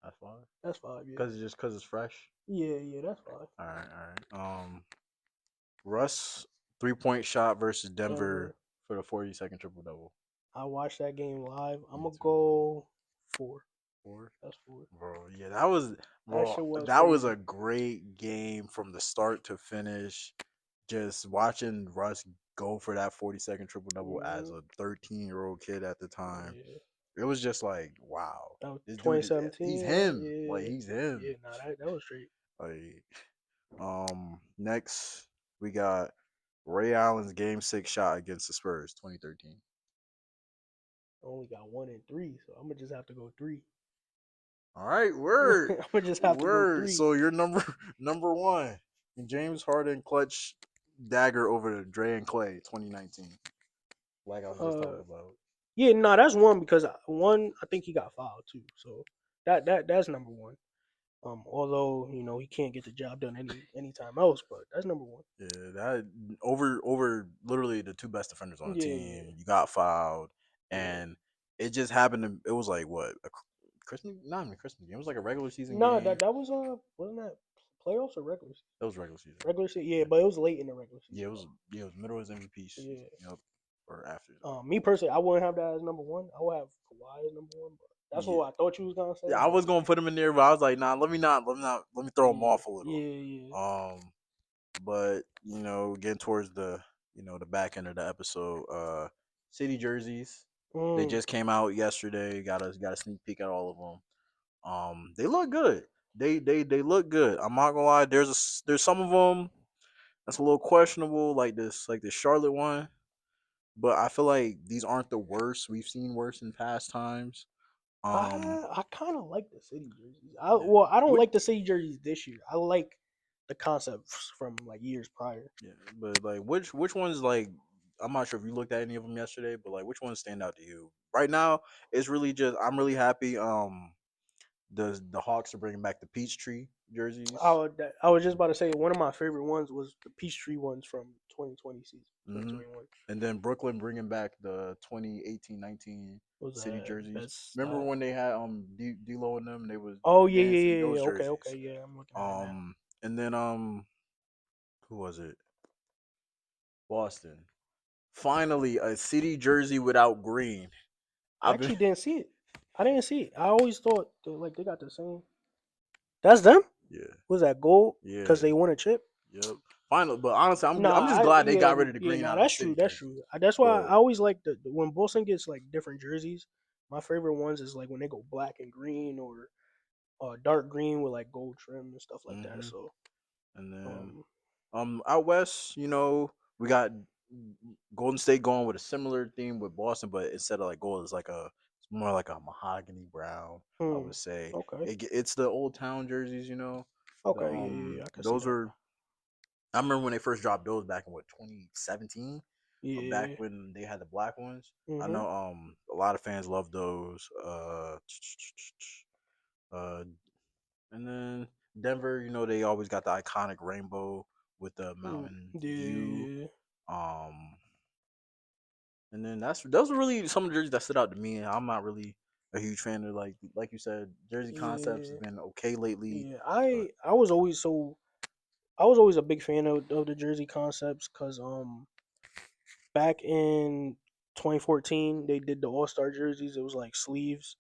That's why. That's five. Yeah. Because it's fresh. Yeah, yeah, that's five. All right, all right. Russ 3-point shot versus Denver Denver. for the 40-second triple double. I watched that game live. I'm Me gonna too, bro. go four. 4. That's four. Bro, yeah, that was That bro. shit was That was crazy. a great game from the start to finish. Just watching Russ go for that 40-second triple double as Hmm. a 13-year-old kid at the time. Yeah. It was just like, wow, That was this dude, 2017. he's Yeah, him. Like, yeah, he's him. yeah. Nah, that was straight. Like, next we got Ray Allen's Game 6 shot against the Spurs, 2013. I only got one and three, so I'm gonna just have to go three. All right, I'm word, gonna just have to go word. three. So you're number one. James Harden clutch dagger over Dre and Clay, 2019. Like I was just Uh, talking about. yeah, nah, that's one because one I think he got fouled too, so that's number one. Although he can't get the job done anytime else, but that's number one. Yeah, that over literally the two best defenders on the Yeah, yeah, team. You got fouled, yeah. and it just happened. It was like what a Christmas, not even a Christmas game. It was like a regular season No, game. that was wasn't that playoffs or regular season? That was regular season. Regular season, yeah, Yeah, but it was late in the regular yeah, season though. it was middle of his MVP season. Yeah. Yep, or after Me personally, I wouldn't have that as number one. I would have Kawhi as number one, but that's yeah. what I thought you was gonna say. Yeah, I But was gonna put him in there, but I was like, nah, let me throw him yeah, off a little. yeah, yeah. Um, but getting towards the the back end of the episode, city jerseys, they Mm. just came out yesterday. Got a sneak peek at all of them. They look good. They look good. I'm not gonna lie. There's some of them that's a little questionable, like this Charlotte one. But I feel like these aren't the worst. We've seen worse in past times. Um, I kind of like the city jerseys. yeah. I don't What like the city jerseys this year. I like the concepts from like years prior. Yeah, but like which ones, like, I'm not sure if you looked at any of them yesterday, but like which ones stand out to you right now? It's really just I'm really happy. The Hawks are bringing back the Peachtree jerseys. I was just about to say one of my favorite ones was the Peachtree ones from 2020 season, Hmm. 2021. And then Brooklyn bringing back the 2018-19 Was city jerseys. best Remember style? when they had D'Lo and them? They was Oh yeah, yeah, dancing yeah, those yeah. Okay, okay, jerseys. yeah. I'm looking at it now. And then who was it? Boston. Finally, a city jersey without green. I I've been actually didn't see it. I didn't see it. I always thought they got the same. That's them. yeah. Was that gold? Because Yeah. they won a chip. Yep. Finally, but honestly, Nah, I'm just glad they yeah, got rid of the yeah, green nah, out of the that's true. city That's true. jerseys. That's why But I always like when Boston gets like different jerseys. My favorite ones is like when they go black and green or dark green with like gold trim and stuff like that. hmm So, and then um, out west, we got Golden State going with a similar theme with Boston, but instead of like gold, it's more like a mahogany brown. I Hmm. would say Okay. it's the old town jerseys, you know. Okay. Yeah. Yeah. Yeah. I can see Those that. are I remember when they first dropped those back in what 2017, back Yeah. when they had the black ones. I Mhm. know a lot of fans love those. Uh and then Denver, you know, they always got the iconic rainbow with the Mm. mountain Yeah. view. Yeah. Um and then those are really some of the jerseys that stood out to me. I'm not really a huge fan of like you said, jersey concepts has Yeah. been okay lately, Yeah. but I was always so I was always a big fan of the jersey concepts because back in 2014 they did the All Star jerseys. It was like sleeves.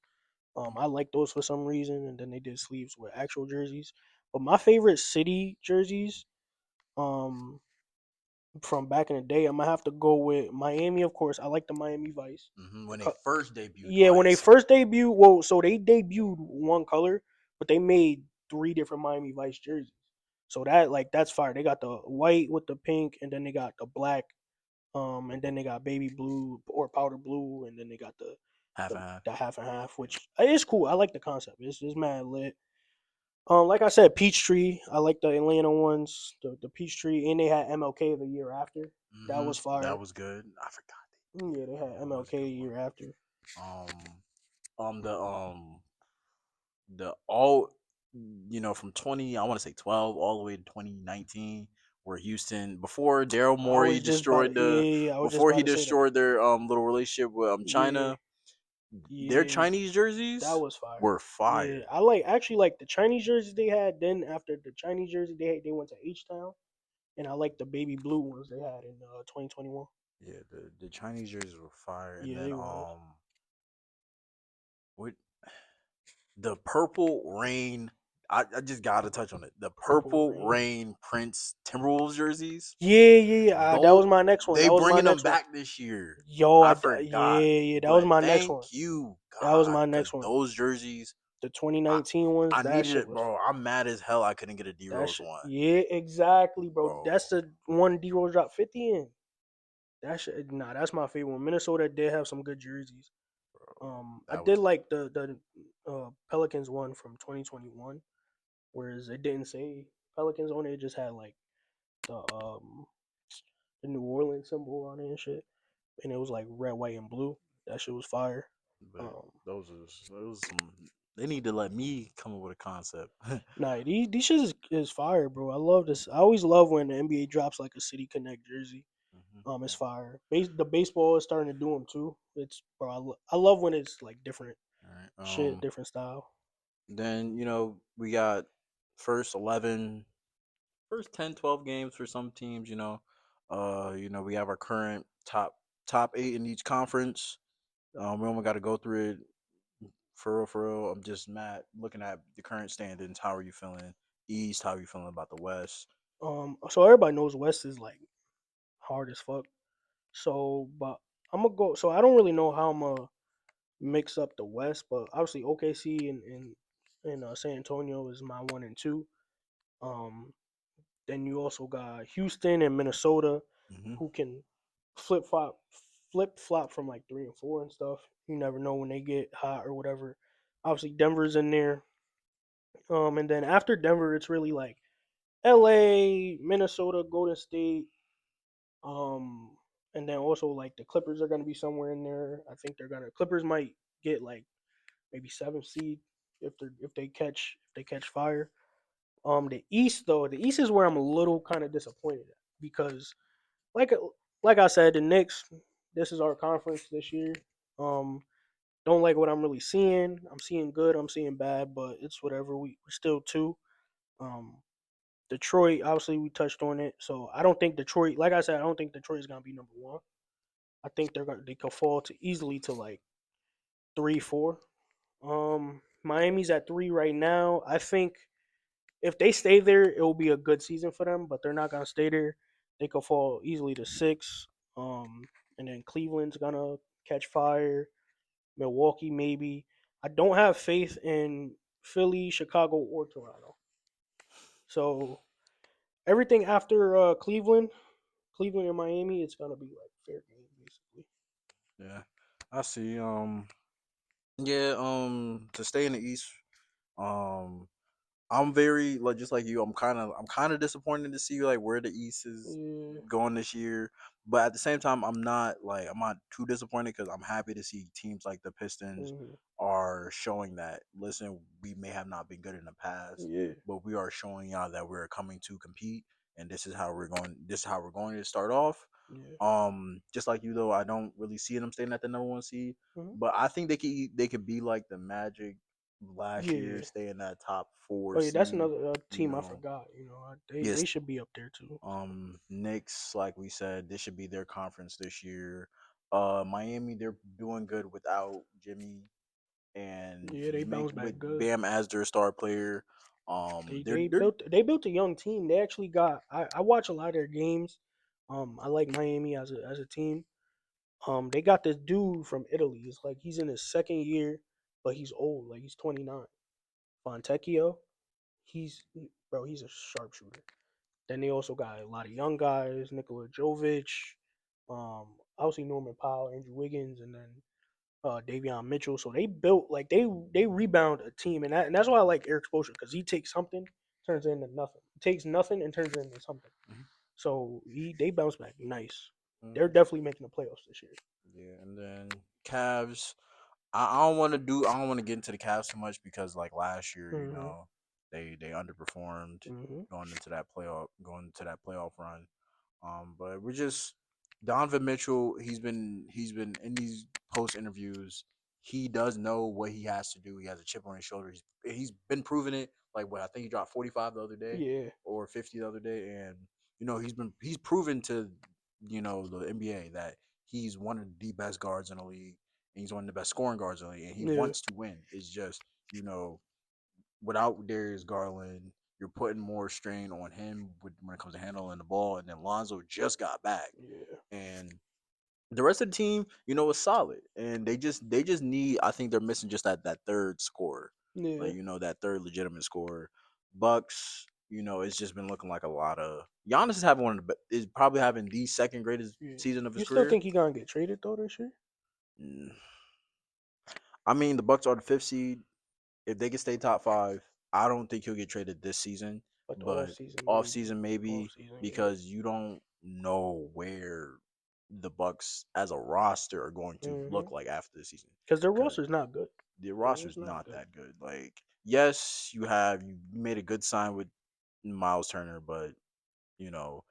I like those for some reason, and then they did sleeves with actual jerseys. But my favorite city jerseys, um, from back in the day, I'm gonna have to go with Miami. Of course, I like the Miami Vice. when they Co- first debuted Yeah, when they Vice, first debuted, well, so they debuted one color, but they made three different Miami Vice jerseys. So that's fire. They got the white with the pink, and then they got the black, and then they got baby blue or powder blue, and then they got half the, and half. the half and half, Yeah. which is cool. I like the concept. It's mad lit. Like I said, Peachtree. I like the Atlanta ones, the Peachtree, and they had MLK the year after. That was That fire. was good. I forgot Yeah, they had that was a MLK good a one. year after. Um, the all from 20 I want to say 12 all the way to 2019 where Houston before Daryl I Morey was just about to, destroyed yeah, yeah, yeah, I was just before about he to say that. destroyed their little relationship with Yeah, China, their yeah, Chinese that jerseys was fire. were Yeah, fire. I like actually like the Chinese jerseys they had. Then after the Chinese jersey they went to H Town, and I like the baby blue ones they had in 2021. Yeah, the Chinese jerseys were fire. And Yeah, then they was what the purple rain, I just gotta touch on it. The purple purple rain. rain Prince Timberwolves jerseys, Yeah, yeah, yeah. That was though my next one. they That was my bringing them next one. back this year. Yo, I yeah, forgot, yeah. That was but my next thank one. you That was God, my because next one. those jerseys, The I 2019 ones. I That needed shit it, was bro. I'm mad as hell I couldn't get a D that Rose shit. one, Yeah, exactly, bro. bro. That's the one D Rose dropped 50 in. That shit. Nah, that's my favorite one. Minnesota did have some good jerseys. Bro, I that did was like the Pelicans one from 2021, whereas it didn't say Pelicans on it. It just had like the the New Orleans symbol on it and shit, and it was like red, white, and blue. That shit was fire. but Um, those some. They need to let me come up with a concept. Nah, these shit is fire, bro. I love this. I always love when the NBA drops like a City Connect jersey. It's Yeah. fire. The baseball is starting to do them too. It's bro. I love when it's like different All right. shit, different style. Then we got first 11, first 10, 12 games for some teams. We have our current top eight in each conference. We only got to go through it for real, for real. I'm just mad looking at the current standings. How are you feeling? East, how are you feeling about the West? So everybody knows West is like hard as fuck. So, but I'm gonna go. So I don't really know how I'm gonna mix up the West, but obviously OKC and San Antonio is my one and two. Um, Then you also got Houston and Minnesota, hmm who can flip flop, flip flop from like 3 and 4 and stuff. You never know when they get hot or whatever. Obviously Denver's in there. And then after Denver, it's really like L.A., Minnesota, Golden State. Um, and then also like the Clippers are gonna be somewhere in there. I think Clippers might get like maybe 7th seed if they catch fire. The East though, the East is where I'm a little kind of disappointed at because like like I said, the Knicks. This is our conference this year. Um, don't like what I'm really seeing. I'm seeing good. I'm seeing bad, but it's whatever. We're still two. Um, Detroit. Obviously, we touched on it. So I don't think Detroit. Like I said, I don't think Detroit is gonna be number one. I think they could fall to easily to like 3, 4. Miami's at 3 right now. I think if they stay there, it will be a good season for them. But they're not gonna stay there. They could fall easily to 6. Um, and then Cleveland's gonna catch fire. Milwaukee maybe. I don't have faith in Philly, Chicago, or Toronto. So everything after Cleveland, Cleveland and Miami, it's gonna be like fair game basically. Yeah, I see. Yeah. To stay in the East, um, I'm very like just like you. I'm kind of disappointed to see like where the East is Yeah. going this year, but at the same time, I'm not too disappointed because I'm happy to see teams like the Pistons Hmm. are showing that. Listen, we may have not been good in the past, Yeah. but we are showing y'all that we're coming to compete, and this is how we're going. This is how we're going to start off. Yeah. Just like you though, I don't really see them staying at the number one seed, Hmm. but I think they could be like the Magic last year, Yeah. stay in that top four Oh yeah, that's seed. another You team I know, forgot. They yes. they should be up there too. Knicks, like we said, this should be their conference this year. Miami, they're doing good without Jimmy, and Yeah, they you make bounce back with good. Bam as their star player. They they They're built they built a young team. They actually got I watch a lot of their games. I like Miami as a team. They got this dude from Italy. It's like he's in his second year, but he's old. Like he's 29. Fontecchio. He's a sharpshooter. Then they also got a lot of young guys, Nikola Jovic, obviously Norman Powell, Andrew Wiggins, and then Davion Mitchell. So they built like they rebound a team, and that's why I like Eric Spoelstra because he takes something, turns it into nothing. He takes nothing and turns it into something. Mhm, So they bounce back nice. mhm. They're definitely making the playoffs this year. Yeah, and then Cavs. I don't want to get into the Cavs too much because like last year, Hmm. they underperformed Hmm. going into that playoff run. But we're just Donovan Mitchell. He's been in these post interviews. He does know what he has to do. He has a chip on his shoulder. He's been proving it. Like what I think he dropped 45 the other day Yeah, or 50 the other day, and he's proven to the NBA that he's one of the best guards in the league, and he's one of the best scoring guards in the league, and he yeah, wants to win. It's just you know without Darius Garland, you're putting more strain on him when it comes to handling the ball. And then Lonzo just got back, yeah, and the rest of the team, is solid. And they just need. I think they're missing just that third scorer, yeah, like that third legitimate scorer. Bucks, it's just been looking like a lot of Giannis is having is probably having the second greatest yeah. season of his You still career. think he gonna get traded though this year? Mm. I mean, the Bucks are the fifth seed. If they can stay top five, I don't think he'll get traded this season, But the off but season off maybe. season Off maybe season, yeah. because you don't know where the Bucks as a roster are going to Hmm. look like after the season Because their because roster's not good. the It's roster's not not good. that good. Like, yes, you made a good sign with Miles Turner, but you know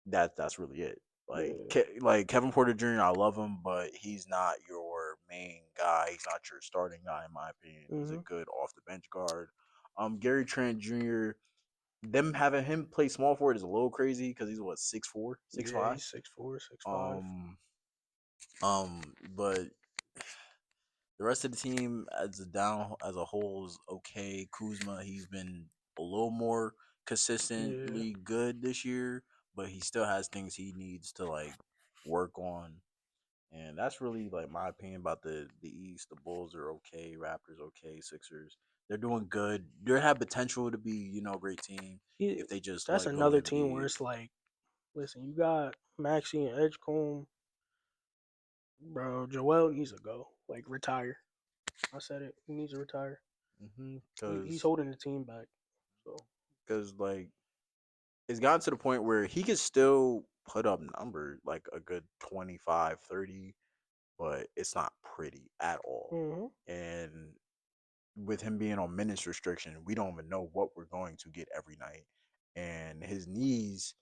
that's really it. Like Yeah. like Kevin Porter Jr. I love him, but he's not your main guy. He's not your starting guy in my opinion. He's a Hmm. good off the bench guard. Gary Trent Jr. Them having him play small forward is a little crazy because he's what 6'4", six Yeah, five. he's 6'4", 6'5". Um, but the rest of the team as a whole is okay. Kuzma, he's been a little more Yeah. consistently good this year, but he still has things he needs to like work on. And that's really like my opinion about the East. The Bulls are okay, Raptors okay, Sixers. They're doing good. They have potential to be, a great team He, if they just that's let go of another their team where big. it's like, listen, you got Maxi and Edgecombe, bro. Joel needs to go. Like retire. I said it. He needs to retire. He's Because holding the team back. So. like it's gotten to the point where he could still put up numbers like a good 25, 30, but it's not pretty at all. Hmm. And with him being on minutes restriction, we don't even know what we're going to get every night. And his knees,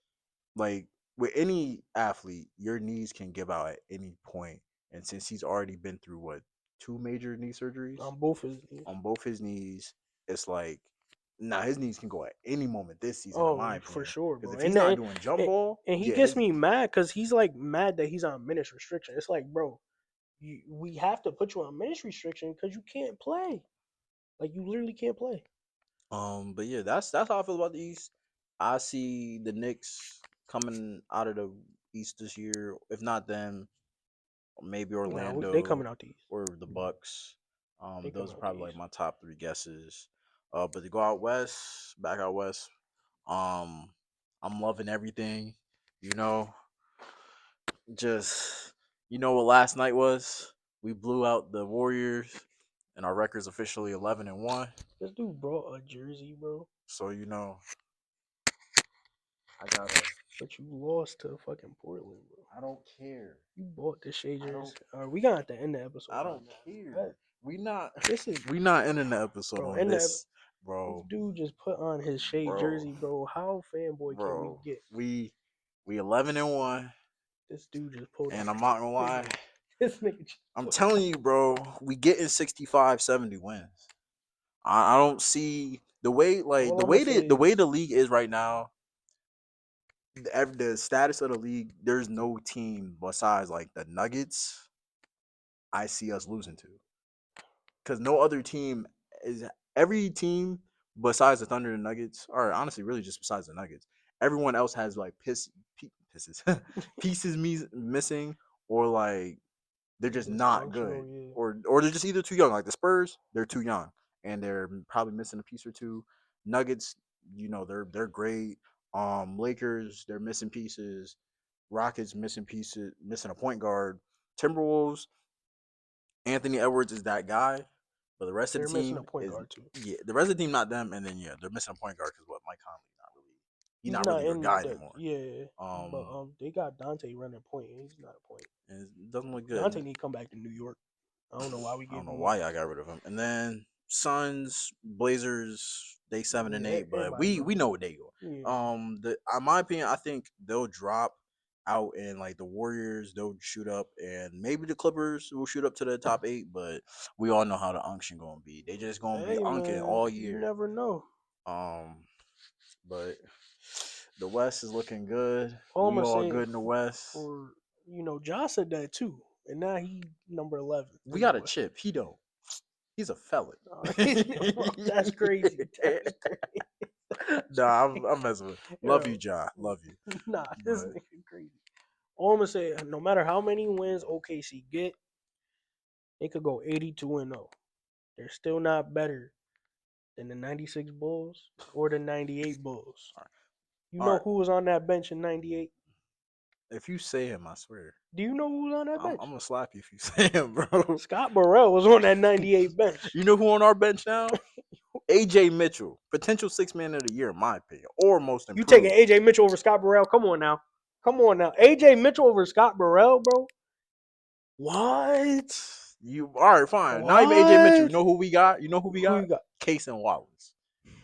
like with any athlete, your knees can give out at any point. And since he's already been through what, two major knee surgeries On both his knees. on both his knees, it's like now his knees can go at any moment this season, in my Oh, for opinion. sure, Because bro. if he's not doing jump And, ball, and he yeah, gets his me mad because he's like mad that he's on minutes restriction. It's like, bro, we have to put you on minutes restriction because you can't play. Like you literally can't play. but yeah, that's how I feel about the East. I see the Knicks coming out of the East this year. If not them, maybe Nah, they Orlando coming out these. or the Bucks. They Those coming are out probably these. like my top three guesses. But to go out west, back out west, um, I'm loving everything. You know, Just you know what last night was? We blew out the Warriors, and our record's officially 11-1. This dude brought a jersey, bro. So you know, I gotta. But you lost to fucking Portland, bro. I don't care. You bought the Shea I jersey. don't. We got to end the I episode don't on that. care. That- We not. This is, We not ending the episode bro. on End the this, This bro. dude just put on his Shea Bro. jersey, bro. How fanboy can we Bro. get? We 11-1, This dude just pulled on and I'm not gonna his lie. nigga. This nigga just I'm put telling on. you, bro. We getting 65, 70 wins. I don't see the way like All I'm gonna say the way is the league is right now. The status of the league, there's no team besides like the Nuggets I see us losing to, because no other team is every team besides the Thunder and Nuggets, or honestly, really just besides the Nuggets, everyone else has like pieces pieces missing, or like they're just not dysfunctional. good, Yeah, or they're just either too young. Like the Spurs, they're too young, and they're probably missing a piece or two. Nuggets, you know, they're great. Lakers, they're missing pieces. Rockets missing pieces, missing a point guard. Timberwolves, Anthony Edwards is that guy, but the rest of the they're missing a team point is guard too. yeah, the rest of the team not them, and then yeah, they're missing a point guard because what Mike Conley's not really he's He's not not really your in guy the anymore. yeah, but Um, they got Dante running point. And he's not a point. and it doesn't look Dante good. need to come back to New York. I don't know why we I don't gave know him up. why I got rid of him. And then Suns, Blazers, they 7 and 8, but Everybody we know. know what they go. Yeah, The in my opinion, I think they'll drop out, and like the Warriors, they'll shoot up, and maybe the Clippers will shoot up to the top 8. But we all know how the unction gonna be. They just gonna be hey unking man, all you year. never know. Um, but the West is looking good. All I'm We gonna all say good in the West. for Josh said that too, and now he number 11 We in the got a West. chip. He don't. He's a felon. Bro, that's crazy. That's crazy. That's Nah, crazy. I'm messing with. Love you, Yo, John. Love you. nah, this But nigga crazy. All I'm gonna say, no matter how many wins OKC get, they could go 82-0. They're still not better than the 96 Bulls or the 98 Bulls. all right, You all know right. who was on that bench in 98? If you say him, I swear, Do you know who was on that I'm bench? gonna slap you if you say him, bro. Scott Burrell was on that 98 bench. You know who on our bench now? AJ Mitchell, potential 6 man of the year, in my opinion, or most You taking improved. AJ Mitchell over Scott Burrell? Come on now. Come on now. AJ Mitchell over Scott Burrell, bro? What? You all right? Fine. Not even AJ Mitchell. You What? know who we got? You know who we Who got? you got? Case and Wallace,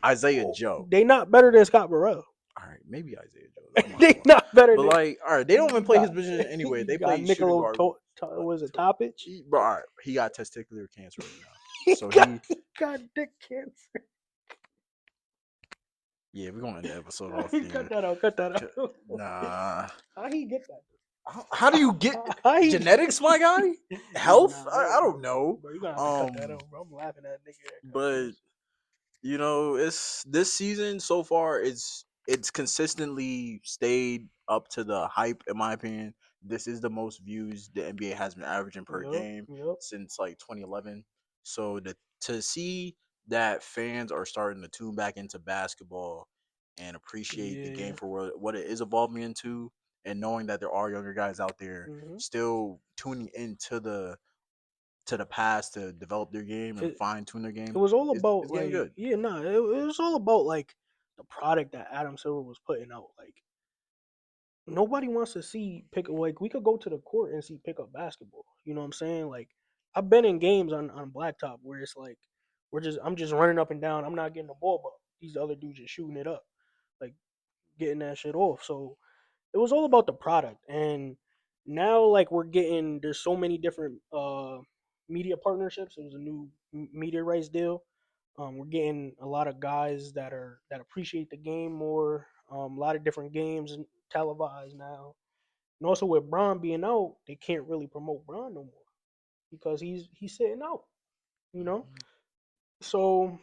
Isaiah Oh, Joe. they not better than Scott Burrell. All right, maybe Isaiah Joe. I'm not They gonna lie, not better but than like, all right, they don't even you play got. his position anyway. You They got play shooting Niccolo. guard. What? Was it Topic? Bro, all right, he got testicular cancer right now, He so got he. he got dick cancer. Yeah, we're gonna end the episode off Cut here. that out. Cut that out. Nah, How he get that? how do you get How he genetics, my guy? Health? nah, I don't know. bro, you gonna have to cut that Um, out, bro. I'm laughing at nigga that got but cancer. you know, it's this season so far. It's consistently stayed up to the hype. In my opinion, this is the most views the NBA has been averaging per Yup, game yup. since like 2011. So to see that fans are starting to tune back into basketball and appreciate the game Yeah. for what it is evolving into, and knowing that there are younger guys out there hmm still tuning into the past to develop their game and It fine tune their it game, was all is about getting like good. yeah, nah. It was all about like the product that Adam Silver was putting out. Like nobody wants to see pick like we could go to the court and see pickup basketball. You know what I'm saying? Like I've been in games on blacktop where it's like I'm just running up and down. I'm not getting the ball, but these other dudes just shooting it up, like getting that shit off. So it was all about the product, and now like we're getting there's so many different media partnerships. It was a new media rights deal. We're getting a lot of guys that appreciate the game more. A lot of different games televised now, and also with Braun being out, they can't really promote Braun no more because he's sitting out. You know, Mhm. so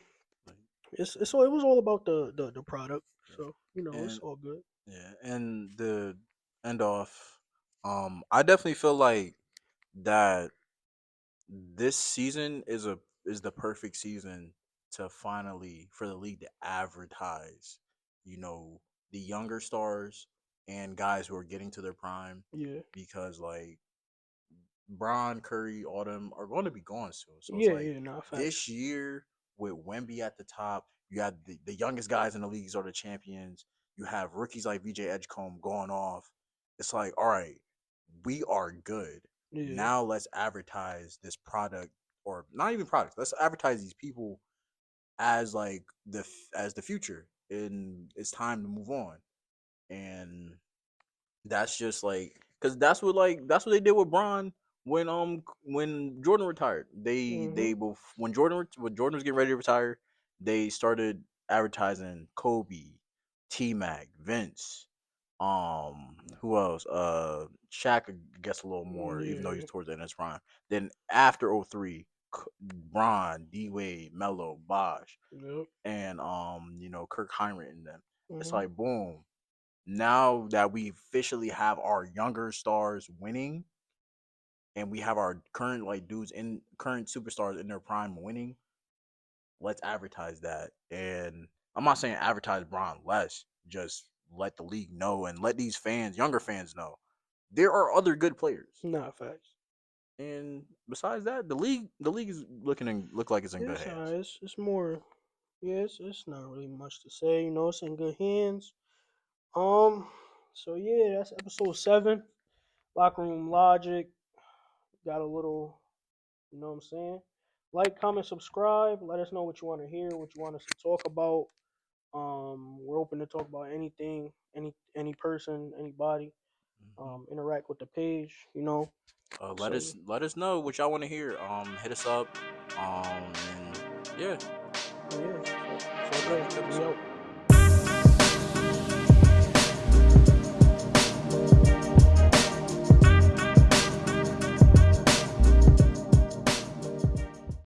Like, it was all about the product. yeah. So it's And all good. yeah, and the end off, I definitely feel like that this season is the perfect season to finally for the league to advertise, you know, the younger stars and guys who are getting to their prime, Yeah. because like Bron, Curry, all them are going to be gone soon. So it's Yeah, like yeah, nah, this facts. year with Wemby at the top, you have the youngest guys in the leagues are the champions. You have rookies like VJ Edgecombe going off. It's like, all right, we are good. Yeah. Now let's advertise this product, or not even product. Let's advertise these people as like as the future, and it's time to move on. And that's just like, because that's what they did with Bron when Jordan retired. They Mhm. both when Jordan was getting ready to retire, they started advertising Kobe, T Mac, Vince, who else? Shaq, I guess a little more, even though he's Yeah. towards the end of his prime. Then after '03, Bron, D Wade, Melo, Bosh, Yep. and Kirk Heinrich in them. It's Mhm. like boom, now that we officially have our younger stars winning, and we have our current like dudes in current superstars in their prime winning, let's advertise that. And I'm not saying advertise Bron less, just let the league know and let these fans, younger fans, know there are other good players. Nah, facts. And besides that, the league is look like it's in good It's hands. it's more. Yeah, it's not really much to say. You know, it's in good hands. Um. So yeah, that's episode 7. Locker room logic. Got a little. You know what I'm saying? Like, comment, subscribe. Let us know what you want to hear, what you want us to talk about. We're open to talk about anything, any person, anybody. Mm-hmm. Interact with the page. You know. Let So us let us know what y'all want to hear. Hit us up. And yeah, yeah. So have a good. good We episode. out.